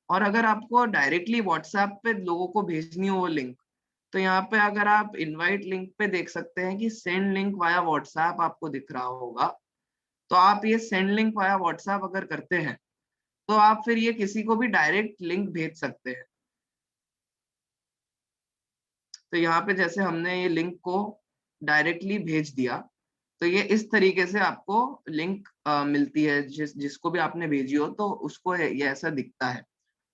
और अगर आपको डायरेक्टली व्हाट्सएप पे लोगों को भेजनी हो वो लिंक, तो यहाँ पे अगर आप इनवाइट लिंक पे देख सकते हैं कि सेंड लिंक वाया व्हाट्सएप आपको दिख रहा होगा। तो आप ये सेंड लिंक वाया व्हाट्सएप अगर करते हैं तो आप फिर ये किसी को भी डायरेक्ट लिंक भेज सकते हैं। तो यहाँ पे जैसे हमने ये लिंक को डायरेक्टली भेज दिया, तो ये इस तरीके से आपको लिंक मिलती है। जिसको भी आपने भेजी हो तो उसको ये ऐसा दिखता है।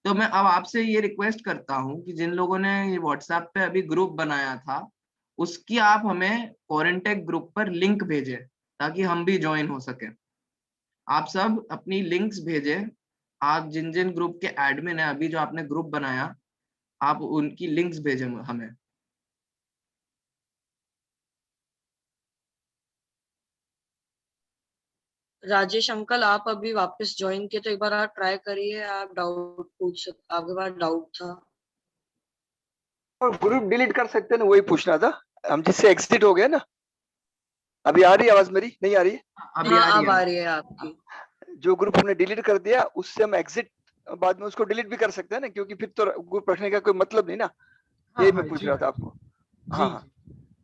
तो मैं अब आपसे ये रिक्वेस्ट करता हूँ कि जिन लोगों ने ये व्हाट्सएप पे अभी ग्रुप बनाया था उसकी आप हमें क्वारंटेक ग्रुप पर लिंक भेजें ताकि हम भी ज्वाइन हो सके। आप सब अपनी लिंक्स भेजें। आप जिन जिन ग्रुप के एडमिन है अभी जो आपने ग्रुप बनाया, आप उनकी लिंक्स भेजें हमें। राजेश अंकल, आप अभी वापस ज्वाइन किए तो एक बार आप ट्राई करिए, आप डाउट पूछ सकते, आपके पास डाउट था। और ग्रुप डिलीट कर सकते हैं ना, वही पूछना था। हम जिससे एग्जिट हो गए ना। अभी आ रही है आवाज मेरी? नहीं आ रही है? अब आ रही है आपकी। जो ग्रुप हमने डिलीट कर दिया उससे हम एग्जिट बाद में उसको डिलीट भी कर सकते हैं ना, क्योंकि फिर तो ग्रुप रखने का कोई मतलब नहीं ना। ये मैं पूछ रहा था आपको। हाँ,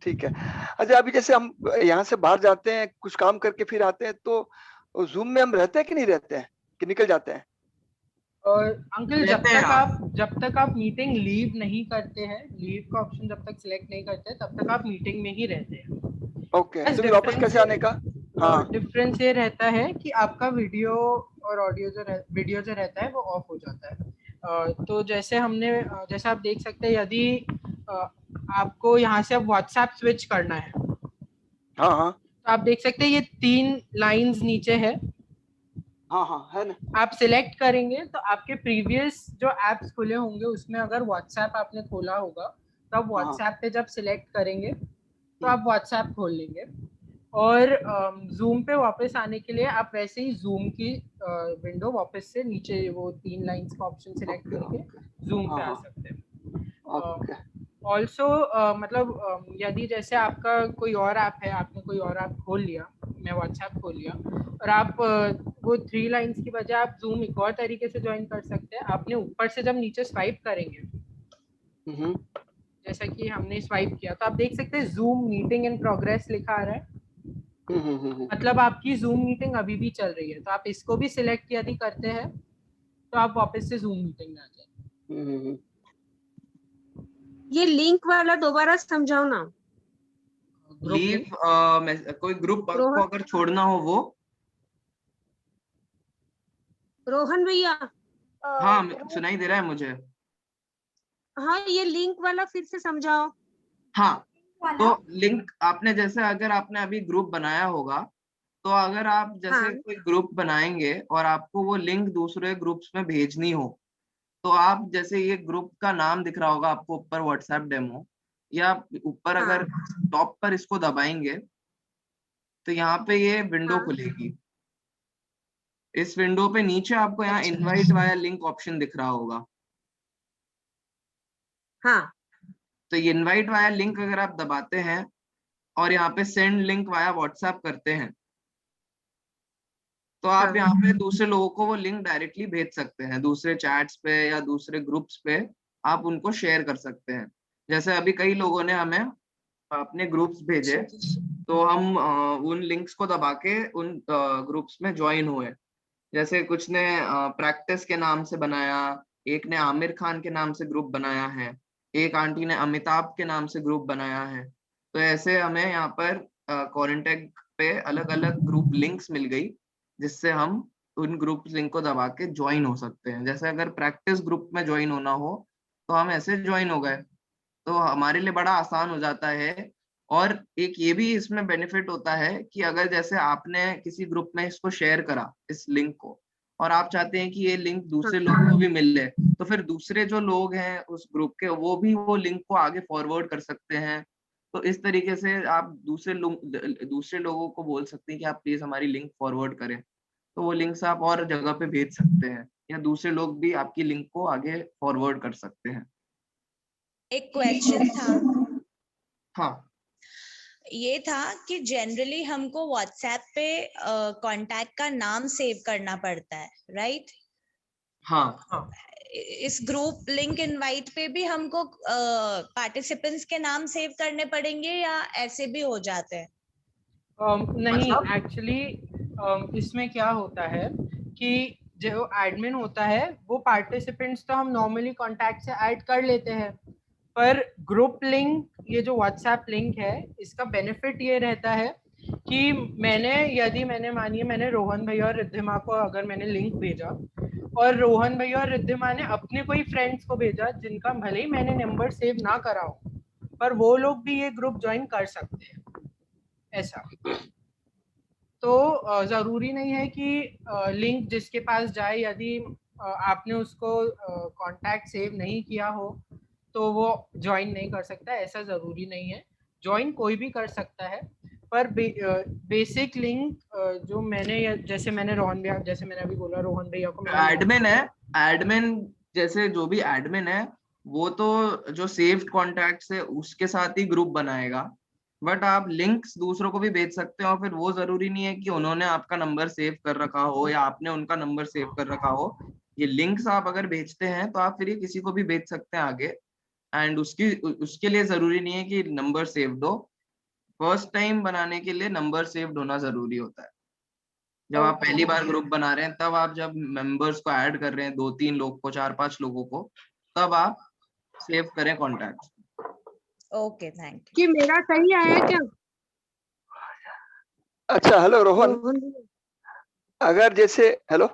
ठीक है। अच्छा, अभी जैसे हम यहाँ से बाहर जाते हैं कुछ काम करके फिर आते हैं, तो जूम में हम रहते हैं कि नहीं रहते हैं, कि निकल जाते हैं? और अंकल जब तक आप मीटिंग लीव नहीं करते हैं, लीव का ऑप्शन जब तक सिलेक्ट नहीं करते तब तक आप मीटिंग में ही रहते हैं। ओके, तो वापस कैसे आने का? हाँ, डिफरेंस ये रहता है कि आपका वीडियो और ऑडियो वीडियो जो रहता है वो ऑफ हो जाता है। तो जैसे आप देख सकते हैं, यदि आपको यहाँ से अब व्हाट्सएप स्विच करना है, हाँ, तो आप देख सकते हैं ये 3 लाइंस नीचे है। हाँ, है ना। आप सिलेक्ट करेंगे तो आपके प्रीवियस जो एप्स खुले होंगे उसमें अगर व्हाट्सएप आपने खोला होगा तो आप व्हाट्सएप पे जब सिलेक्ट करेंगे तो आप व्हाट्सएप खोल लेंगे। और जूम पे वापस आने के लिए आप वैसे ही जूम की विंडो वापस से नीचे वो 3 लाइंस का ऑप्शन सिलेक्ट करके जूम पे आ सकते हैं। ऑल्सो मतलब यदि जैसे आपका कोई और ऐप है, आपने कोई और ऐप खोल लिया, मैं व्हाट्सएप खोल लिया, और आप वो 3 लाइंस की बजाय आप जूम एक और तरीके से ज्वाइन कर सकते हैं। आपने ऊपर से जब नीचे स्वाइप करेंगे, जैसा कि हमने स्वाइप किया, तो आप देख सकते हैं जूम मीटिंग इन प्रोग्रेस लिखा आ रहा है। मतलब आपकी जूम मीटिंग अभी भी चल रही है। तो आप इसको भी सिलेक्ट यदि करते हैं तो आप वापस से जूम मीटिंग में आ जाएंगे। ये लिंक वाला दोबारा समझाओ ना। लीव कोई ग्रुप को अगर छोड़ना हो वो। रोहन भैया। हाँ, सुनाई दे रहा है मुझे। हाँ, ये लिंक वाला फिर से समझाओ। हाँ, तो लिंक आपने जैसे अगर आपने अभी ग्रुप बनाया होगा, तो अगर आप जैसे कोई ग्रुप बनाएंगे और आपको वो लिंक दूसरे ग्रुप्स में भेजनी हो, तो आप जैसे ये ग्रुप का नाम दिख रहा होगा आपको ऊपर व्हाट्सएप डेमो, या ऊपर अगर टॉप पर इसको दबाएंगे तो यहाँ पे ये विंडो खुलेगी। इस विंडो पे नीचे आपको यहाँ इनवाइट वाया लिंक ऑप्शन दिख रहा होगा। हाँ, तो ये इनवाइट वाया लिंक अगर आप दबाते हैं और यहाँ पे सेंड लिंक वाया व्हाट्सएप करते हैं, तो आप यहाँ पे दूसरे लोगों को वो लिंक डायरेक्टली भेज सकते हैं, दूसरे चैट्स पे या दूसरे ग्रुप्स पे आप उनको शेयर कर सकते हैं। जैसे अभी कई लोगों ने हमें अपने ग्रुप्स भेजे, तो हम उन लिंक्स को दबा के उन ग्रुप्स में ज्वाइन हुए। जैसे कुछ ने प्रैक्टिस के नाम से बनाया, एक ने आमिर खान के नाम से ग्रुप बनाया है, एक आंटी ने अमिताभ के नाम से ग्रुप बनाया है। तो ऐसे हमें यहाँ पर क्वारंटाइन पे अलग अलग ग्रुप लिंक्स मिल गई, जिससे हम उन ग्रुप लिंक को दबा के ज्वाइन हो सकते हैं। जैसे अगर प्रैक्टिस ग्रुप में ज्वाइन होना हो तो हम ऐसे ज्वाइन हो गए, तो हमारे लिए बड़ा आसान हो जाता है। और एक ये भी इसमें बेनिफिट होता है कि अगर जैसे आपने किसी ग्रुप में इसको शेयर करा इस लिंक को, और आप चाहते हैं कि ये लिंक दूसरे लोगों को भी मिले, तो फिर दूसरे जो लोग हैं उस ग्रुप के, वो भी वो लिंक को आगे फॉरवर्ड कर सकते हैं। तो इस तरीके से आप दूसरे लोगों को बोल सकते हैं कि आप प्लीज हमारी लिंक फॉरवर्ड करें, तो वो लिंक्स आप और जगह पे भेज सकते हैं, या दूसरे लोग भी आपकी लिंक को आगे फॉरवर्ड कर सकते हैं। एक क्वेश्चन था। हाँ, ये था कि जनरली हमको व्हाट्सएप पे कांटेक्ट का नाम सेव करना पड़ता है, राइट? हाँ, इस ग्रुप लिंक इनवाइट पे भी हमको पार्टिसिपेंट्स के नाम सेव करने पड़ेंगे या ऐसे भी हो जाते हैं? नहीं, एक्चुअली इसमें क्या होता है कि जो एडमिन होता है वो पार्टिसिपेंट्स तो हम नॉर्मली कॉन्टैक्ट से ऐड कर लेते हैं, पर ग्रुप लिंक, ये जो व्हाट्सएप लिंक है, इसका बेनिफिट ये रहता है कि मैंने रोहन भैया और रिद्धिमा को अगर मैंने लिंक भेजा, और रोहन भैया और रिद्धिमा ने अपने कोई फ्रेंड्स को भेजा जिनका भले ही मैंने नंबर सेव ना करा हो, पर वो लोग भी ये ग्रुप ज्वाइन कर सकते हैं, ऐसा। तो ज़रूरी नहीं है कि लिंक जिसके पास जाए, यदि आपने उसको कॉन्टैक्ट सेव नहीं किया हो तो वो ज्वाइन नहीं कर सकता, ऐसा ज़रूरी नहीं है। ज्वाइन कोई भी कर सकता है, पर बेसिक लिंक जो जैसे मैंने रोहन भैया, जैसे मैंने अभी बोला, रोहन भैया को एडमिन जैसे जो भी एडमिन है वो तो जो सेव्ड कॉन्टैक्ट्स है उसके साथ ही ग्रुप बनाएगा, बट आप लिंक्स दूसरों को भी भेज सकते हो। फिर वो जरूरी नहीं है कि उन्होंने आपका नंबर सेव कर रखा हो या आपने उनका नंबर सेव कर रखा हो। ये लिंक्स आप अगर भेजते हैं तो आप फिर ये किसी को भी भेज सकते हैं आगे, एंड उसके लिए जरूरी नहीं है कि नंबर सेव्ड हो। फर्स्ट टाइम बनाने के लिए नंबर सेव्ड होना जरूरी होता है। जब आप पहली बार ग्रुप बना रहे हैं, तब आप जब मेंबर्स को ऐड कर रहे हैं, 2-3 लोग को, 4-5 लोगों को, तब आप सेव करें कॉन्टैक्ट। Okay, thank you. कि मेरा सही आया क्या? अच्छा, हेलो रोहन, अगर जैसे हेलो,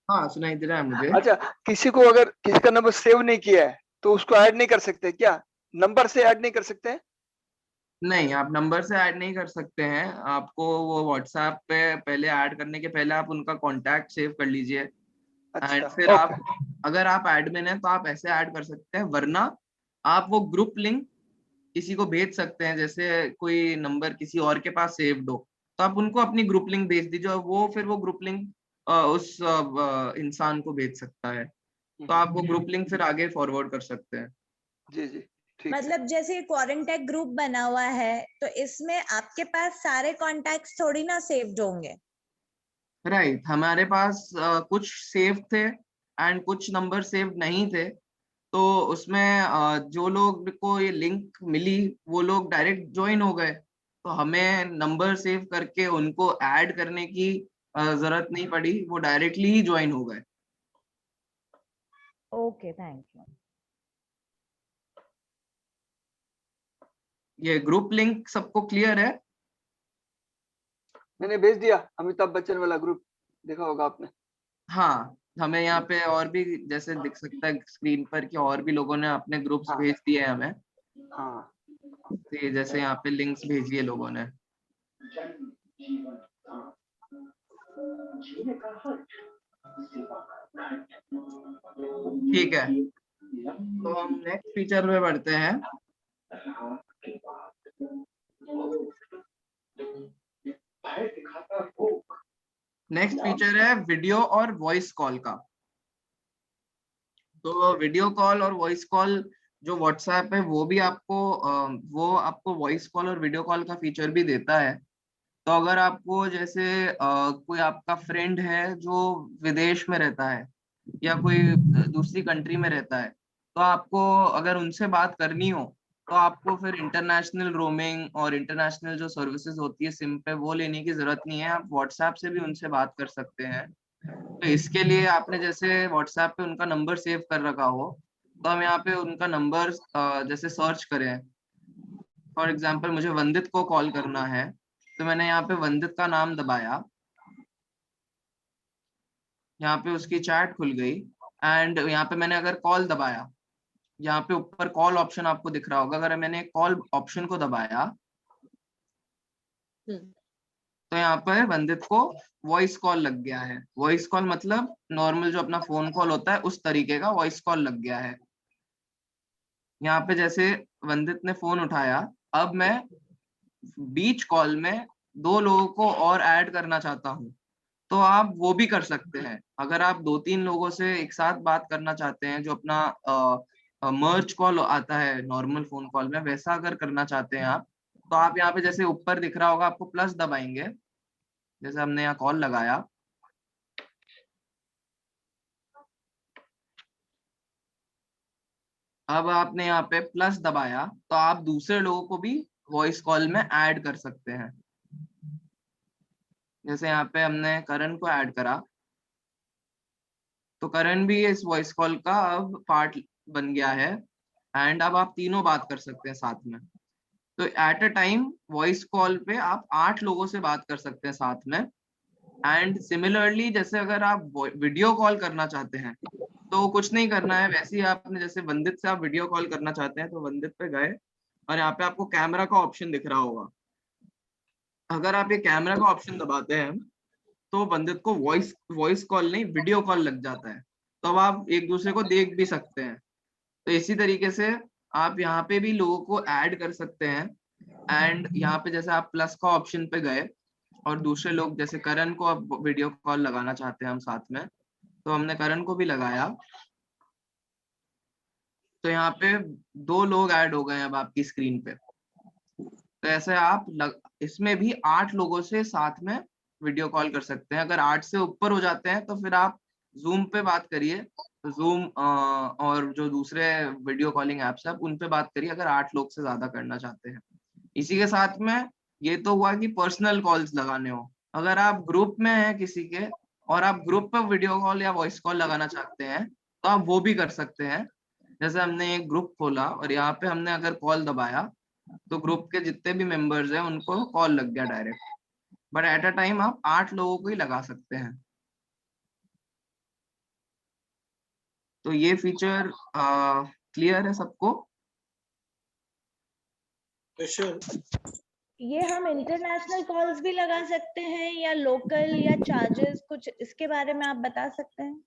हाँ सुनाई दे रहा है मुझे। अच्छा, अगर किसी का नंबर सेव नहीं किया है तो उसको ऐड नहीं कर सकते क्या? नंबर से ऐड नहीं कर सकते हैं? नहीं, आप नंबर से ऐड नहीं कर सकते हैं। आपको वो व्हाट्सएप पे पहले ऐड करने के पहले आप उनका कांटेक्ट सेव कर लीजिए। एंड फिर आप, अगर आप एडमिन हैं तो आप ऐसे ऐड कर सकते हैं, वरना आप वो ग्रुप लिंक किसी को भेज सकते हैं। जैसे कोई नंबर किसी और के पास सेव्ड हो तो आप उनको अपनी ग्रुप लिंक भेज दीजिए, और वो फिर वो ग्रुप लिंक उस इंसान को भेज सकता है। तो आप वो ग्रुप लिंक फिर आगे फॉरवर्ड कर सकते हैं। जी जी, मतलब जैसे क्वारंटाइन ग्रुप बना हुआ है तो इसमें आपके पास सारे कॉन्टैक्ट्स थोड़ी ना सेव्ड होंगे। राइट, हमारे पास कुछ सेव थे एंड कुछ नंबर सेव नहीं थे। तो उसमें जो लोग को ये लिंक मिली वो लोग डायरेक्ट ज्वाइन हो गए, तो हमें नंबर सेव करके उनको ऐड करने की जरूरत नहीं पड़ी, वो डायरेक्टली ही ज्वाइन हो गए। Okay, thank you. ये ग्रुप लिंक सबको क्लियर है? मैंने भेज दिया, अमिताभ बच्चन वाला ग्रुप, देखा होगा आपने। हाँ, हमें यहाँ पे और भी जैसे दिख सकता है स्क्रीन पर कि और भी लोगों ने अपने ग्रुप्स भेज दिए हैं हमें। हाँ, तो जैसे यहाँ पे लिंक्स भेजी है लोगों ने। ठीक है, तो हम नेक्स्ट फीचर में बढ़ते हैं। नेक्स्ट फीचर है वीडियो और वॉइस कॉल का। तो वीडियो कॉल और वॉइस कॉल जो व्हाट्सएप है वो भी आपको वॉइस कॉल और वीडियो कॉल का फीचर भी देता है। तो अगर आपको जैसे कोई आपका फ्रेंड है जो विदेश में रहता है या कोई दूसरी कंट्री में रहता है, तो आपको अगर उनसे बात करनी हो तो आपको फिर इंटरनेशनल रोमिंग और इंटरनेशनल जो सर्विसेज होती है सिम पे, वो लेने की जरूरत नहीं है। आप व्हाट्सएप से भी उनसे बात कर सकते हैं। तो इसके लिए आपने जैसे व्हाट्सएप पे उनका नंबर सेव कर रखा हो, तो हम यहाँ पे उनका नंबर जैसे सर्च करें, फॉर एग्जाम्पल मुझे वंदित को कॉल करना है, तो मैंने यहाँ पे वंदित का नाम दबाया, यहाँ पे उसकी चैट खुल गई। एंड यहाँ पे मैंने अगर कॉल दबाया, यहाँ पे ऊपर कॉल ऑप्शन आपको दिख रहा होगा, अगर मैंने कॉल ऑप्शन को दबाया तो यहाँ पर वंदित को वॉइस कॉल लग गया है। वॉइस कॉल मतलब नॉर्मल जो अपना फोन कॉल होता है उस तरीके का वॉइस कॉल लग गया है। यहाँ पे जैसे वंदित ने फोन उठाया, अब मैं बीच कॉल में 2 लोगों को और ऐड करना चाहता हूँ, तो आप वो भी कर सकते हैं। अगर आप 2-3 लोगों से एक साथ बात करना चाहते हैं, जो अपना मर्ज कॉल आता है नॉर्मल फोन कॉल में, वैसा अगर करना चाहते हैं आप, तो आप यहाँ पे जैसे ऊपर दिख रहा होगा आपको प्लस दबाएंगे, जैसे हमने यहाँ कॉल लगाया, अब आपने यहाँ पे प्लस दबाया तो आप दूसरे लोगों को भी वॉइस कॉल में ऐड कर सकते हैं। जैसे यहाँ पे हमने करण को ऐड करा, तो करण भी इस वॉइस कॉल का अब पार्ट बन गया है। एंड अब आप तीनों बात कर सकते हैं साथ में। तो at a time voice call पे आप 8 लोगों से बात कर सकते हैं साथ में। एंड सिमिलरली जैसे अगर आप वीडियो कॉल करना चाहते हैं तो कुछ नहीं करना है, वैसे ही आपने जैसे वंदित से आप वीडियो कॉल करना चाहते हैं तो वंदित पे गए और यहाँ पे आपको कैमरा का ऑप्शन दिख रहा होगा। अगर आप ये कैमरा का ऑप्शन दबाते हैं तो वंदित को वॉइस कॉल नहीं वीडियो कॉल लग जाता है, तो अब आप एक दूसरे को देख भी सकते हैं। तो इसी तरीके से आप यहाँ पे भी लोगों को ऐड कर सकते हैं। एंड यहाँ पे जैसे आप प्लस का ऑप्शन पे गए और दूसरे लोग जैसे करण को अब वीडियो कॉल लगाना चाहते हैं हम साथ में, तो हमने करण को भी लगाया, तो यहाँ पे 2 लोग ऐड हो गए अब आपकी स्क्रीन पे। तो ऐसे आप इसमें भी 8 लोगों से साथ में वीडियो कॉल कर सकते हैं। अगर 8 से ऊपर हो जाते हैं तो फिर आप जूम पे बात करिए, तो जूम और जो दूसरे वीडियो कॉलिंग एप्स हैं उन पे बात करिए अगर 8 लोग से ज्यादा करना चाहते हैं। इसी के साथ में ये तो हुआ कि पर्सनल कॉल्स लगाने हो। अगर आप ग्रुप में हैं किसी के और आप ग्रुप पर वीडियो कॉल या वॉइस कॉल लगाना चाहते हैं तो आप वो भी कर सकते हैं। जैसे हमने एक ग्रुप खोला और यहाँ पे हमने अगर कॉल दबाया तो ग्रुप के जितने भी मेंबर्स हैं उनको कॉल लग गया direct. But at a time आप 8 लोगों को ही लगा सकते हैं। तो ये फीचर क्लियर है सबको? ये हम इंटरनेशनल कॉल्स भी लगा सकते हैं या लोकल या चार्जेस, कुछ इसके बारे में आप बता सकते हैं?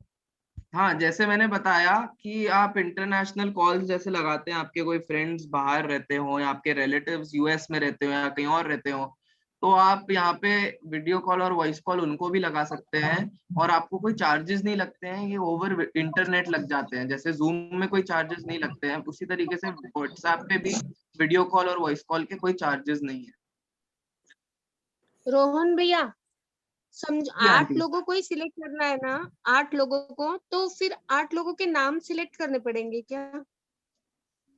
हाँ, जैसे मैंने बताया कि आप इंटरनेशनल कॉल्स जैसे लगाते हैं, आपके कोई फ्रेंड्स बाहर रहते हो या आपके रिलेटिव्स यूएस में रहते हो या कहीं और रहते हो, तो आप यहाँ पे वीडियो कॉल और वॉइस कॉल उनको भी लगा सकते हैं और आपको कोई चार्जेस नहीं लगते हैं। ये ओवर इंटरनेट लग जाते हैं, जैसे जूम में कोई चार्जेस नहीं लगते हैं, उसी तरीके से व्हाट्सएप पे भी वीडियो कॉल और वॉइस कॉल के कोई चार्जेस नहीं है। रोहन भैया समझ जी 8 आंटी। लोगों को ही सिलेक्ट करना है ना, 8 लोगों को, तो फिर 8 लोगों के नाम सिलेक्ट करने पड़ेंगे क्या?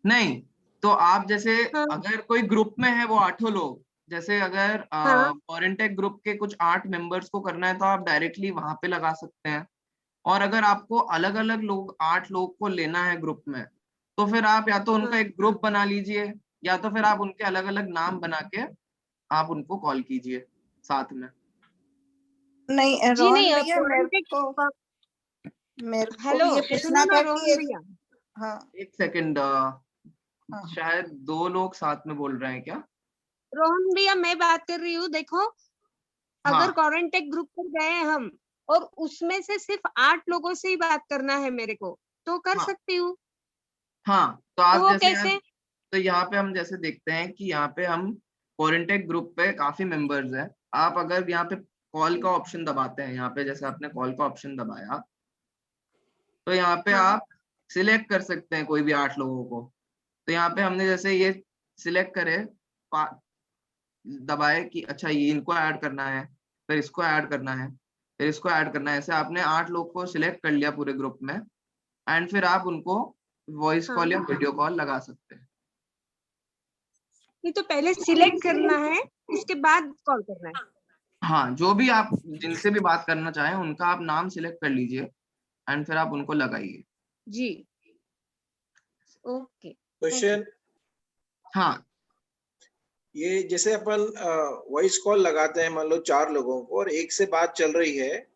नहीं, तो आप जैसे हाँ अगर कोई ग्रुप में है वो 8 लोग, जैसे अगर हाँ फॉरेनटेक ग्रुप के कुछ 8 मेंबर्स को करना है तो आप डायरेक्टली वहां पे लगा सकते हैं। और अगर आपको अलग अलग लोग 8 लोग को लेना है ग्रुप में, तो फिर आप या तो उनका हाँ एक ग्रुप बना लीजिए या तो फिर आप उनके अलग अलग नाम बना के आप उनको कॉल कीजिए साथ में। नहीं जी रोहन नहीं, भैया मेरे को हेलो ये सुनो पूछना ना था रोहन कि भैया, हाँ एक सेकंड, हाँ शायद 2 लोग साथ में बोल रहे हैं क्या? रोहन भैया मैं बात कर रही हूँ, देखो अगर हाँ क्वारंटेक ग्रुप पर गए हैं हम और उसमें से सिर्फ 8 लोगों से ही बात करना है मेरे को, तो कर हाँ सकती हूँ। हाँ, तो तो आप वो जैसे कैसे? तो यहाँ पे हम जैसे देखते हैं कि यहाँ पे हम क्वारंटेक ग्रुप पे काफी मेंबर्स हैं। आप अगर यहाँ पे कॉल का ऑप्शन दबाते हैं, यहाँ पे जैसे आपने कॉल का ऑप्शन दबाया तो यहाँ पे हाँ आप सिलेक्ट कर सकते हैं कोई भी 8 लोगों को। तो यहाँ पे हमने जैसे ये सिलेक्ट करे, दबाए कि अच्छा ये इनको ऐड करना है, फिर इसको ऐड करना है, फिर इसको ऐड करना है, ऐसे आपने 8 लोग को सिलेक्ट कर लिया पूरे ग्रुप में, एंड फिर आप उनको वॉइस कॉल या वीडियो कॉल लगा सकते हैं। नहीं तो पहले सिलेक्ट करना है, उसके बाद कॉल करना है। हाँ, जो भी आप जिनसे भी बात करना चाहें उनका आप नाम सिलेक्ट कर लीजिए एंड फिर आप उनको लगाइए। जी, ओके। क्वेश्चन, हाँ, ये जैसे अपन वॉइस कॉल लगाते हैं, मान लो 4 लोगों को और एक से बात चल रही है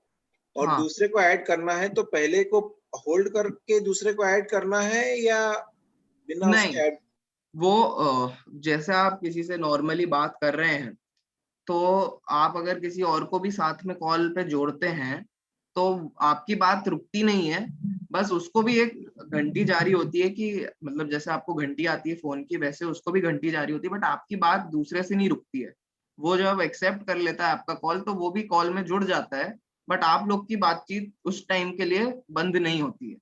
और हाँ, दूसरे को ऐड करना है, तो पहले को होल्ड करके दूसरे को ऐड करना है या बिना नहीं, उसके ऐड? वो जैसे आप किसी से नॉर्मली बात कर रहे हैं, तो आप अगर किसी और को भी साथ में कॉल पे जोड़ते हैं तो आपकी बात रुकती नहीं है, बस उसको भी एक घंटी जारी होती है कि मतलब जैसे आपको घंटी आती है फोन की, वैसे उसको भी घंटी जारी होती है, बट आपकी बात दूसरे से नहीं रुकती है। वो जब एक्सेप्ट कर लेता है आपका कॉल तो वो भी कॉल में जुड़ जाता है, बट आप लोग की बातचीत उस टाइम के लिए बंद नहीं होती है।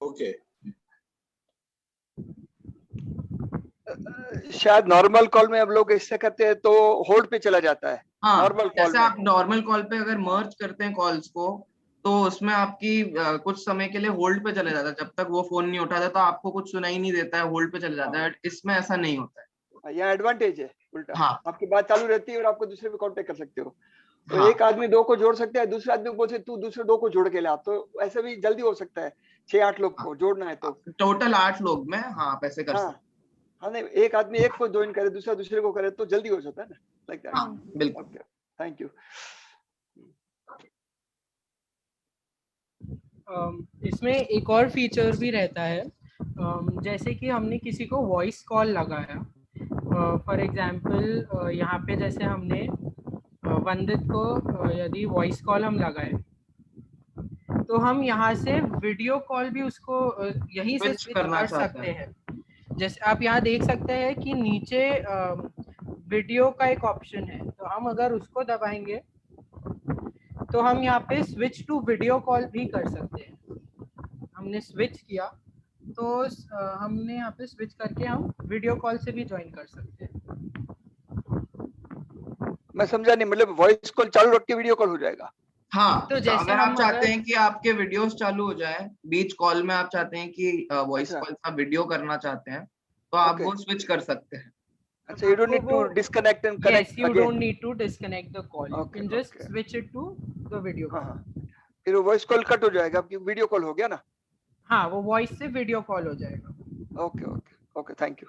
ओके। शायद नॉर्मल कॉल में अब लोग इससे करते हैं तो होल्ड पे चला जाता है। हाँ, नॉर्मल कॉल जैसे में आप नॉर्मल कॉल पे अगर मर्ज करते हैं कॉल्स को, तो उसमें आपकी कुछ समय के लिए होल्ड पे चले जाता है, जब तक वो फोन नहीं उठाता तो आपको कुछ सुनाई नहीं देता है, होल्ड पे चले जाता है। इसमें ऐसा नहीं होता है। यह एडवांटेज है उल्टा। हाँ, आपकी बात चालू रहती है और आपको दूसरे पे कांटेक्ट कर सकते हो। तो हाँ, एक आदमी 2 को जोड़ सकता है, दूसरे आदमी को बोलते तू दूसरे 2 को जोड़ के ला, तो ऐसे भी जल्दी हो सकता है। 6-8 लोग को जोड़ना है तो टोटल 8 लोग में हाँ आप ऐसे कर सकते हैं। हाँ नहीं, एक आदमी एक को ज्वाइन करे, दूसरा दूसरे को करे तो जल्दी हो जाता है ना, लाइक दैट। हाँ, बिल्कुल। Okay, thank you. इसमें एक और फीचर भी रहता है, जैसे कि हमने किसी को वॉइस कॉल लगाया, फॉर एग्जांपल यहाँ पे जैसे हमने वंदित को यदि वॉइस कॉल हम लगाए तो हम यहाँ से वीडियो कॉल भी उसको यहीं से स्विच कर सकते हैं। जैसे आप यहाँ देख सकते हैं कि नीचे वीडियो का एक ऑप्शन है, तो हम अगर उसको दबाएंगे तो हम यहाँ पे स्विच टू वीडियो कॉल भी कर सकते हैं। हमने स्विच किया तो हमने यहाँ पे स्विच करके हम वीडियो कॉल से भी ज्वाइन कर सकते हैं। मैं समझा नहीं, मतलब वॉइस कॉल चालू रख के वीडियो कॉल हो जाएगा? हाँ, तो जैसे अगर आप चाहते हैं कि आपके वीडियोस चालू हो जाए बीच कॉल में, आप चाहते हैं कि वॉइस कॉल का वीडियो करना चाहते हैं, तो आप वो स्विच कर सकते हैं। अच्छा, you don't need to disconnect and connect Yes, you again. don't need to disconnect the call. You can just switch it to the video call. फिर वो वॉइस कॉल कट हो जाएगा क्योंकि वीडियो कॉल हो गया ना। हाँ, वो वॉइस से वीडियो कॉल हो जाएगा। Okay okay okay, thank you.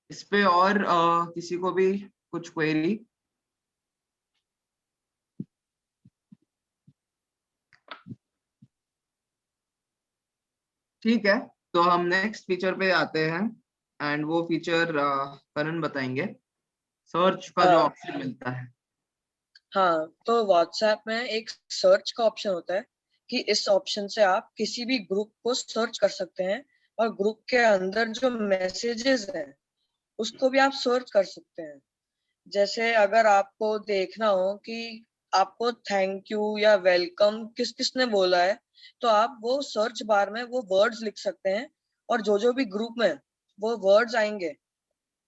इस पे और किसी को भी कुछ क्वेरी? ठीक है, तो हम नेक्स्ट फीचर पे आते हैं एंड वो फीचर करण बताएंगे, सर्च का जो ऑप्शन मिलता है। हाँ, तो व्हाट्सएप में एक सर्च का ऑप्शन होता है कि इस ऑप्शन से आप किसी भी ग्रुप को सर्च कर सकते हैं और ग्रुप के अंदर जो मैसेजेस हैं उसको भी आप सर्च कर सकते हैं। जैसे अगर आपको देखना हो कि आपको थैंक यू या वेलकम किस किसने बोला है, तो आप वो सर्च बार में वो वर्ड्स लिख सकते हैं और जो भी ग्रुप में वो वर्ड्स आएंगे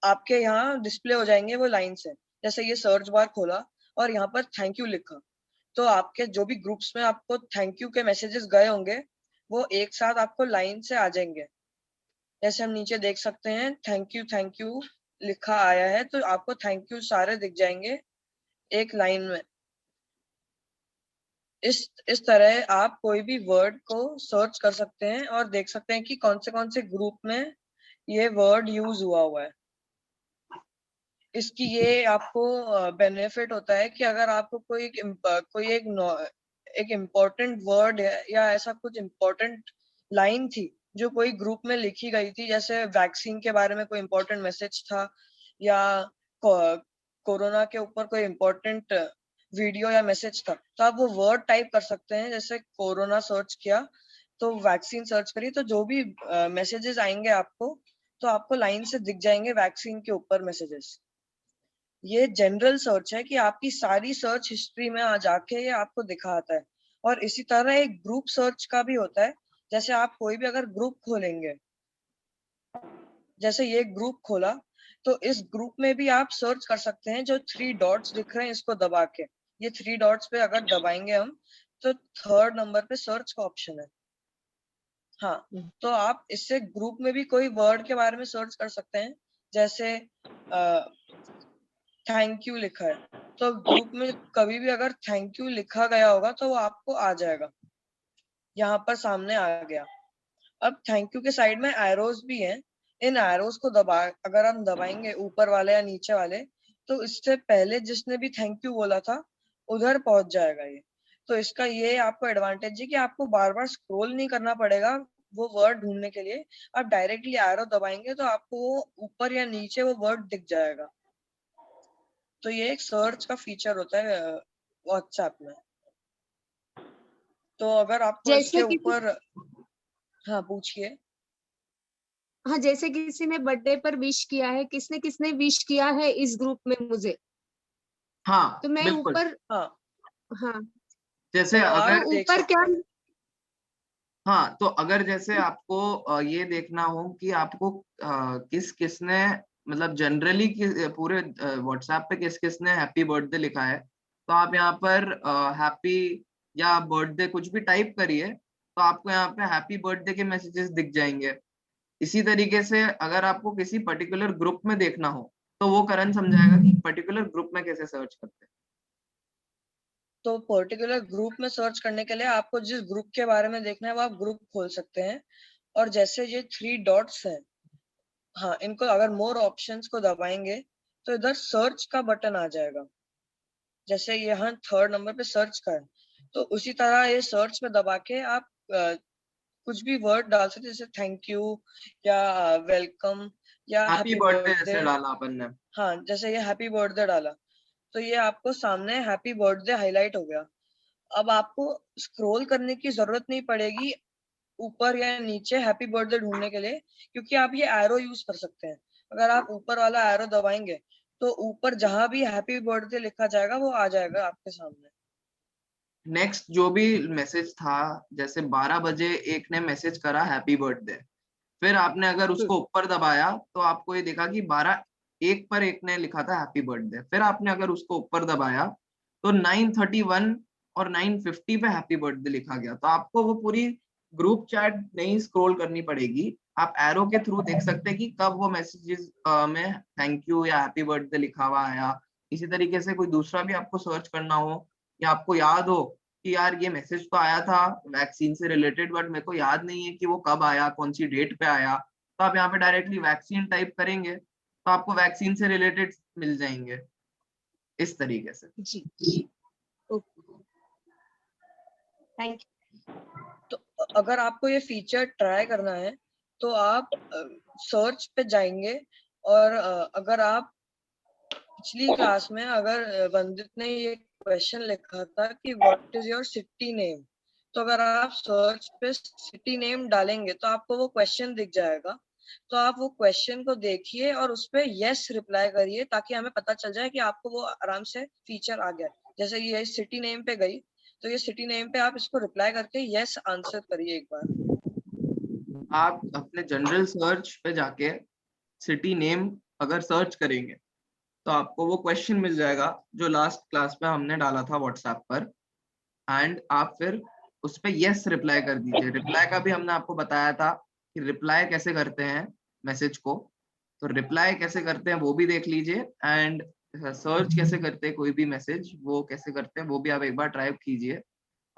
आपके यहाँ डिस्प्ले हो जाएंगे वो लाइन से। जैसे ये सर्च बार खोला और यहाँ पर थैंक यू लिखा, तो आपके जो भी ग्रुप्स में आपको थैंक यू के मैसेजेस गए होंगे वो एक साथ आपको लाइन से आ जाएंगे। जैसे हम नीचे देख सकते हैं थैंक यू लिखा आया है, तो आपको थैंक यू सारे दिख जाएंगे एक लाइन में। इस तरह आप कोई भी वर्ड को सर्च कर सकते हैं और देख सकते हैं कि कौन से ग्रुप में ये वर्ड यूज हुआ है। इसकी ये आपको बेनिफिट होता है कि अगर आपको कोई एक इम्पोर्टेंट वर्ड है या ऐसा कुछ इम्पोर्टेंट लाइन थी जो कोई ग्रुप में लिखी गई थी, जैसे वैक्सीन के बारे में कोई इम्पोर्टेंट मैसेज था या कोरोना के ऊपर कोई इम्पोर्टेंट वीडियो या मैसेज था, तो आप वो वर्ड टाइप कर सकते हैं। जैसे कोरोना सर्च किया तो वैक्सीन सर्च करिए, तो जो भी मैसेजेस आएंगे आपको, तो आपको लाइन से दिख जाएंगे वैक्सीन के ऊपर मैसेजेस। ये जनरल सर्च है कि आपकी सारी सर्च हिस्ट्री में आ जाके ये आपको दिखाता है। और इसी तरह एक ग्रुप सर्च का भी होता है। जैसे आप कोई भी अगर ग्रुप खोलेंगे, जैसे ये ग्रुप खोला, तो इस ग्रुप में भी आप सर्च कर सकते हैं। जो 3 डॉट्स दिख रहे हैं इसको दबा के, ये 3 डॉट्स पे अगर दबाएंगे हम तो 3rd नंबर पे सर्च का ऑप्शन है। हाँ, तो आप इससे ग्रुप में भी कोई वर्ड के बारे में सर्च कर सकते हैं। जैसे थैंक यू लिखा है, तो ग्रुप में कभी भी अगर थैंक यू लिखा गया होगा तो वो आपको आ जाएगा, यहाँ पर सामने आ गया। अब थैंक यू के साइड में एरोज भी हैं। इन एरोज को अगर हम दबाएंगे ऊपर वाले या नीचे वाले, तो इससे पहले जिसने भी थैंक यू बोला था उधर पहुंच जाएगा ये। तो इसका ये आपको एडवांटेज है कि आपको बार बार स्क्रॉल नहीं करना पड़ेगा वो वर्ड ढूंढने के लिए। आप डायरेक्टली एरो दबाएंगे तो आपको ऊपर या नीचे वो वर्ड दिख जाएगा। तो ये एक सर्च का फीचर होता है व्हाट्सएप में। तो अगर आपको इसके ऊपर, हाँ पूछिए। हाँ, जैसे किसी ने बर्थडे पर विश किया है, किसने किसने विश किया है इस ग्रुप में मुझे, हाँ तो मैं बिल्कुल। ऊपर, हाँ जैसे तो अगर आप देख ऊपर सकते क्या, हैं। हाँ, तो अगर जैसे आपको ये देखना हो कि आपको किस किसने मतलब जनरली पूरे व्हाट्सएप पे किस किसने हैप्पी बर्थडे लिखा है, तो आप यहाँ पर हैप्पी या बर्थडे कुछ भी टाइप करिए, तो आपको यहाँ पे हैप्पी बर्थडे के मैसेजेस दिख जाएंगे। इसी तरीके से अगर आपको किसी पर्टिकुलर ग्रुप में देखना हो, तो वो करण समझाएगा कि पर्टिकुलर ग्रुप में कैसे सर्च करते हैं। तो पर्टिकुलर ग्रुप में सर्च करने के लिए आपको जिस ग्रुप के बारे में देखना है वो आप ग्रुप खोल सकते हैं। और जैसे ये 3 डॉट्स हैं, हाँ, इनको अगर मोर ऑप्शंस को दबाएंगे तो इधर सर्च का बटन आ जाएगा। जैसे यहाँ 3rd नंबर पे सर्च का है, तो उसी तरह ये सर्च पे दबा के आप कुछ भी वर्ड डाल सकते हैं, जैसे थैंक यू या वेलकम या हैप्पी हैप्पी बर्थडे बर्थडे। जैसे डाला अपन ने। हाँ, जैसे ये हैप्पी बर्थडे डाला तो ये आपको सामने हैप्पी बर्थडे हाईलाइट हो गया। अब आपको स्क्रॉल करने की जरूरत नहीं पड़ेगी ऊपर या नीचे हैप्पी बर्थडे ढूंढने के लिए, क्योंकि आप ये एरो यूज कर सकते हैं। अगर आप ऊपर वाला एरो दबाएंगे तो ऊपर जहां भी हैप्पी बर्थडे लिखा जाएगा वो आ जाएगा आपके सामने। नेक्स्ट जो भी मैसेज था, जैसे 12 बजे एक ने मैसेज करा हैप्पी बर्थडे, फिर आपने अगर उसको ऊपर दबाया तो आपको ये देखा कि 12:01 पर एक ने लिखा था हैप्पी बर्थडे। फिर आपने अगर उसको ऊपर दबाया तो 9:31 और 9:50 पे हैप्पी बर्थडे लिखा गया। तो आपको वो पूरी ग्रुप चैट नहीं स्क्रॉल करनी पड़ेगी, आप एरो के थ्रू देख सकते हैं कि कब वो मैसेजेस में थैंक यू या हैप्पी बर्थडे लिखा हुआ आया। इसी तरीके से कोई दूसरा भी आपको सर्च करना हो या आपको याद हो कि यार ये मैसेज तो आया था वैक्सीन से रिलेटेड, बट मेरे को याद नहीं है कि वो कब आया, कौन सी डेट पे आया, तो आप यहाँ पे डायरेक्टली वैक्सीन टाइप करेंगे तो आपको वैक्सीन से रिलेटेड मिल जाएंगे इस तरीके से। जी थैंक यू। तो अगर आपको ये फीचर ट्राई करना है तो आप सर्च पे जाएंगे और अगर आप पिछली क्लास में अगर वंदित ने ये क्वेश्चन लिखा था कि what is your city name, तो अगर आप सर्च पे सिटी नेम डालेंगे तो आपको वो क्वेश्चन दिख जाएगा। तो आप वो क्वेश्चन को देखिए और उस पे यस रिप्लाई करिए ताकि हमें पता चल जाए कि आपको वो आराम से फीचर आ गया। जैसे ये सिटी नेम पे गई तो ये सिटी नेम पे आप इसको रिप्लाई करके यस आंसर करिए एक बार। आप अपने जनरल सर्च पे जाके सिटी नेम अगर सर्च करेंगे तो आपको वो क्वेश्चन मिल जाएगा जो लास्ट क्लास में हमने डाला था व्हाट्सएप पर, एंड आप फिर उस पे यस रिप्लाई कर दीजिए। रिप्लाई का भी हमने आपको बताया था कि रिप्लाई कैसे करते हैं मैसेज को, तो रिप्लाई कैसे करते हैं वो भी देख लीजिए, एंड सर्च कैसे करते हैं कोई भी मैसेज वो कैसे करते हैं वो भी आप एक बार ट्राई कीजिए